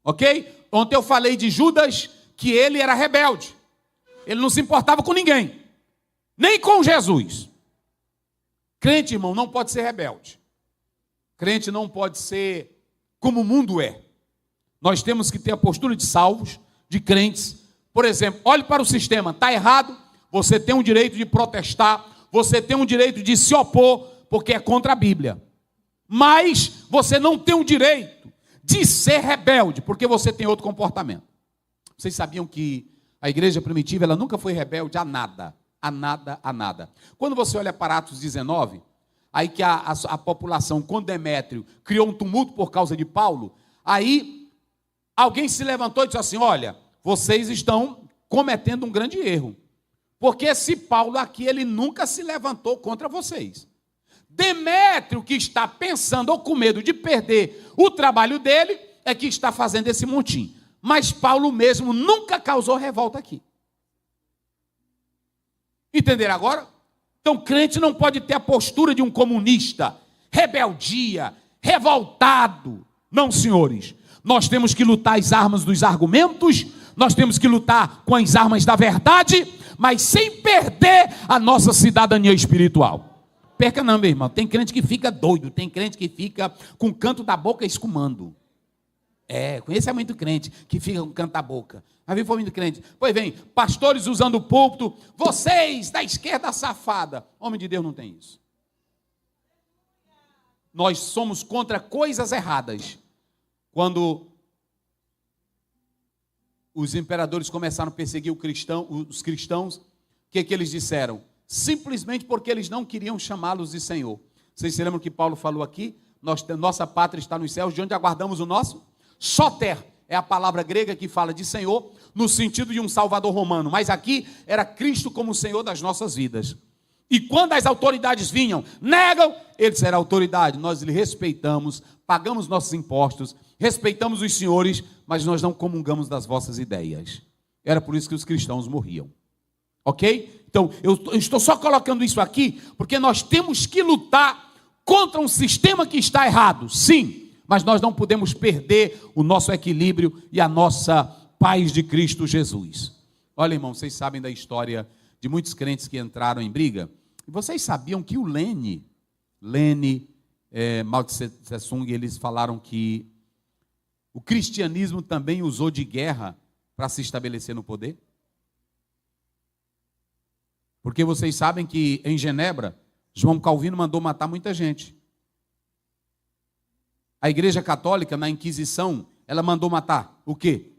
Ok? Ontem eu falei de Judas, que ele era rebelde. Ele não se importava com ninguém. Nem com Jesus. Crente, irmão, não pode ser rebelde. Crente não pode ser como o mundo é. Nós temos que ter a postura de salvos, de crentes. Por exemplo, olhe para o sistema. Está errado, você tem o direito de protestar, você tem o direito de se opor, porque é contra a Bíblia. Mas você não tem o direito de ser rebelde, porque você tem outro comportamento. Vocês sabiam que a igreja primitiva ela nunca foi rebelde a nada, a nada, a nada. Quando você olha para Atos 19, aí que a população com Demétrio criou um tumulto por causa de Paulo, aí alguém se levantou e disse assim, olha, vocês estão cometendo um grande erro, porque esse Paulo aqui, ele nunca se levantou contra vocês. Demétrio, que está pensando ou com medo de perder o trabalho dele, é que está fazendo esse montim. Mas Paulo mesmo nunca causou revolta aqui. Entenderam agora? Então, crente não pode ter a postura de um comunista, rebeldia, revoltado. Não, senhores. Nós temos que lutar as armas dos argumentos, nós temos que lutar com as armas da verdade, mas sem perder a nossa cidadania espiritual. Perca não, meu irmão. Tem crente que fica doido, tem crente que fica com o canto da boca escumando. Conheço muito crente que fica com o canto da boca. Mas foi muito crente. Pois vem, pastores usando o púlpito, vocês da esquerda safada. Homem de Deus não tem isso. Nós somos contra coisas erradas. Quando os imperadores começaram a perseguir os cristãos, o que eles disseram? Simplesmente porque eles não queriam chamá-los de Senhor. Vocês se lembram que Paulo falou aqui? Nossa pátria está nos céus, de onde aguardamos o nosso? Soter é a palavra grega que fala de Senhor, no sentido de um salvador romano. Mas aqui era Cristo como Senhor das nossas vidas. E quando as autoridades vinham, negam, eles eram autoridade. Nós lhe respeitamos, pagamos nossos impostos, respeitamos os senhores, mas nós não comungamos das vossas ideias. Era por isso que os cristãos morriam. Ok? Então, eu estou só colocando isso aqui, porque nós temos que lutar contra um sistema que está errado, sim, mas nós não podemos perder o nosso equilíbrio e a nossa paz de Cristo Jesus. Olha, irmão, vocês sabem da história de muitos crentes que entraram em briga, e vocês sabiam que o Lene, Mao Tse-tung, eles falaram que o cristianismo também usou de guerra para se estabelecer no poder? Porque vocês sabem que em Genebra, João Calvino mandou matar muita gente. A Igreja Católica, na Inquisição, ela mandou matar o quê?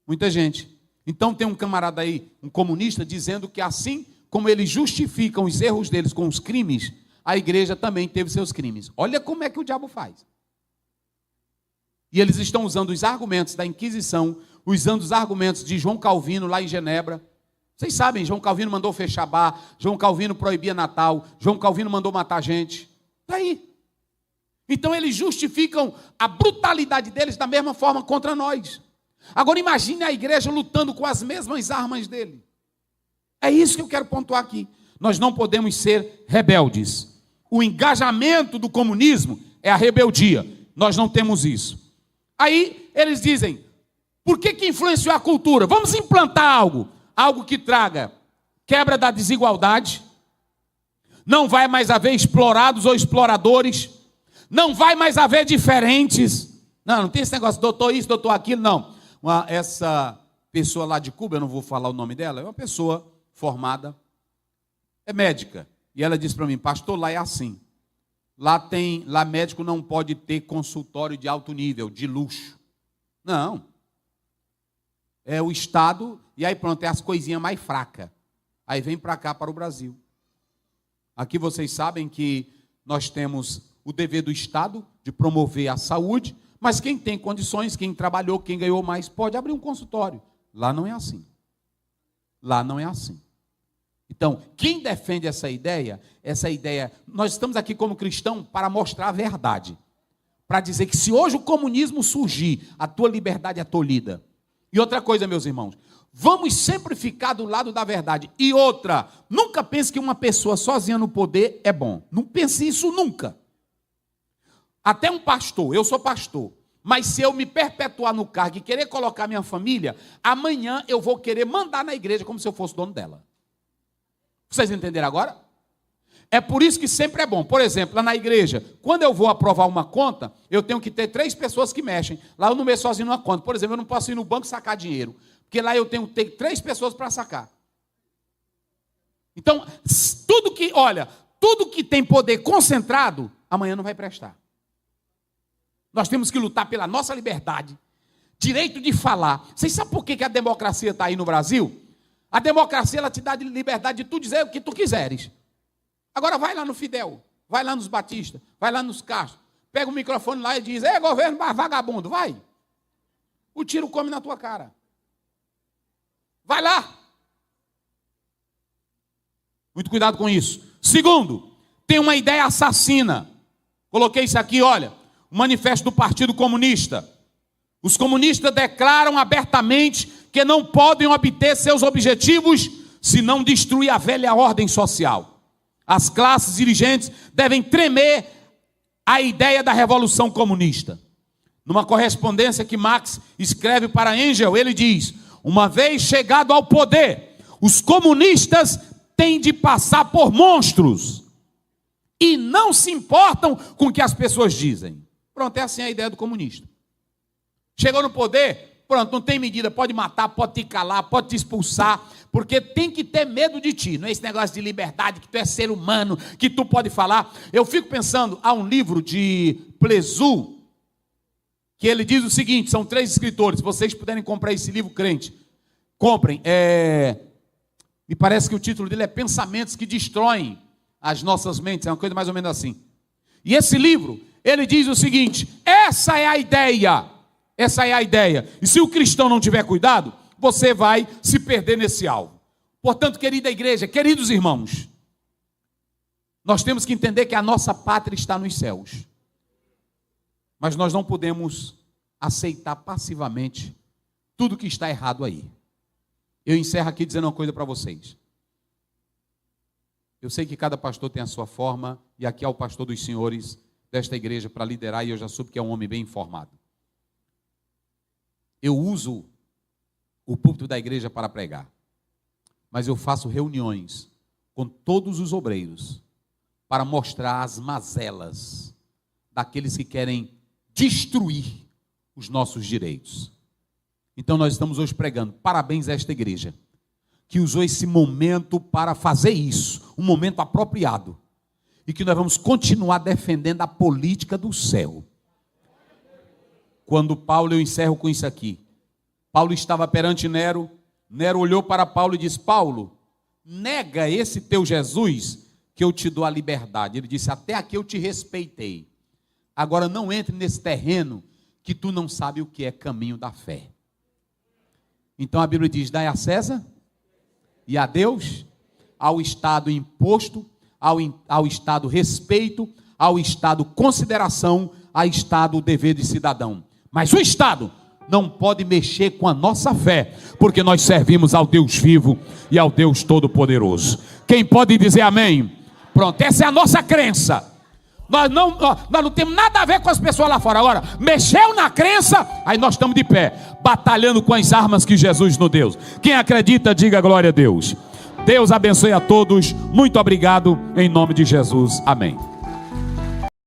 Muita gente. Então tem um camarada aí, um comunista, dizendo que assim como eles justificam os erros deles com os crimes, a igreja também teve seus crimes. Olha como é que o diabo faz. E eles estão usando os argumentos da Inquisição, usando os argumentos de João Calvino lá em Genebra. Vocês sabem, João Calvino mandou fechar bar, João Calvino proibia Natal, João Calvino mandou matar gente. Está aí. Então eles justificam a brutalidade deles da mesma forma contra nós. Agora imagine a igreja lutando com as mesmas armas dele. É isso que eu quero pontuar aqui. Nós não podemos ser rebeldes. O engajamento do comunismo é a rebeldia. Nós não temos isso. Aí eles dizem, por que influenciou a cultura? Vamos implantar algo que traga quebra da desigualdade. Não vai mais haver explorados ou exploradores. Não vai mais haver diferentes. Não tem esse negócio, doutor isso, doutor aquilo, não. Essa pessoa lá de Cuba, eu não vou falar o nome dela, é uma pessoa formada, é médica. E ela disse para mim, pastor, lá é assim. Lá médico não pode ter consultório de alto nível, de luxo. Não. É o Estado, e aí pronto, é as coisinhas mais fracas. Aí vem para cá, para o Brasil. Aqui vocês sabem que nós temos o dever do Estado de promover a saúde, mas quem tem condições, quem trabalhou, quem ganhou mais, pode abrir um consultório. Lá não é assim. Lá não é assim. Então, quem defende essa ideia, nós estamos aqui como cristão para mostrar a verdade. Para dizer que se hoje o comunismo surgir, a tua liberdade é tolhida. E outra coisa, meus irmãos, vamos sempre ficar do lado da verdade. E outra, nunca pense que uma pessoa sozinha no poder é bom. Não pense isso nunca. Até um pastor, eu sou pastor, mas se eu me perpetuar no cargo e querer colocar minha família, amanhã eu vou querer mandar na igreja como se eu fosse dono dela. Vocês entenderam agora? É por isso que sempre é bom. Por exemplo, lá na igreja, quando eu vou aprovar uma conta, eu tenho que ter 3 pessoas que mexem. Lá eu não mexo sozinho numa conta. Por exemplo, eu não posso ir no banco sacar dinheiro, porque lá eu tenho que ter 3 pessoas para sacar. Então, tudo que tem poder concentrado, amanhã não vai prestar. Nós temos que lutar pela nossa liberdade, direito de falar. Vocês sabem por que a democracia está aí no Brasil? A democracia, ela te dá liberdade de tu dizer o que tu quiseres. Agora vai lá no Fidel, vai lá nos Batistas, vai lá nos Castro, pega o microfone lá e diz: é governo vagabundo, vai. O tiro come na tua cara. Vai lá. Muito cuidado com isso. Segundo, tem uma ideia assassina. Coloquei isso aqui, olha, o manifesto do Partido Comunista. Os comunistas declaram abertamente que não podem obter seus objetivos se não destruir a velha ordem social. As classes dirigentes devem tremer a ideia da revolução comunista. Numa correspondência que Marx escreve para Engels, ele diz: uma vez chegado ao poder, os comunistas têm de passar por monstros e não se importam com o que as pessoas dizem. Pronto, é assim a ideia do comunista. Chegou no poder, pronto, não tem medida, pode matar, pode te calar, pode te expulsar, porque tem que ter medo de ti. Não é esse negócio de liberdade, que tu é ser humano, que tu pode falar. Eu fico pensando, há um livro de Plessu, que ele diz o seguinte, são 3 escritores, se vocês puderem comprar esse livro, crente, comprem. Me parece que o título dele é Pensamentos que Destroem as Nossas Mentes, é uma coisa mais ou menos assim. E esse livro, ele diz o seguinte: essa é a ideia. Essa é a ideia. E se o cristão não tiver cuidado, você vai se perder nesse alvo. Portanto, querida igreja, queridos irmãos, nós temos que entender que a nossa pátria está nos céus. Mas nós não podemos aceitar passivamente tudo que está errado aí. Eu encerro aqui dizendo uma coisa para vocês. Eu sei que cada pastor tem a sua forma, e aqui é o pastor dos senhores desta igreja para liderar, e eu já soube que é um homem bem informado. Eu uso o púlpito da igreja para pregar, mas eu faço reuniões com todos os obreiros para mostrar as mazelas daqueles que querem destruir os nossos direitos. Então nós estamos hoje pregando. Parabéns a esta igreja que usou esse momento para fazer isso, um momento apropriado, e que nós vamos continuar defendendo a política do céu. Quando Paulo, eu encerro com isso aqui, Paulo estava perante Nero, Nero olhou para Paulo e disse: Paulo, nega esse teu Jesus que eu te dou a liberdade. Ele disse: até aqui eu te respeitei, agora não entre nesse terreno que tu não sabe o que é caminho da fé. Então a Bíblia diz: dai a César e a Deus, ao Estado imposto, ao Estado respeito, ao Estado consideração, ao Estado dever de cidadão. Mas o Estado não pode mexer com a nossa fé, porque nós servimos ao Deus vivo e ao Deus todo-poderoso. Quem pode dizer amém? Pronto, essa é a nossa crença. Nós não temos nada a ver com as pessoas lá fora. Agora, mexeu na crença, aí nós estamos de pé, batalhando com as armas que Jesus nos deu. Quem acredita, diga glória a Deus. Deus abençoe a todos. Muito obrigado, em nome de Jesus. Amém.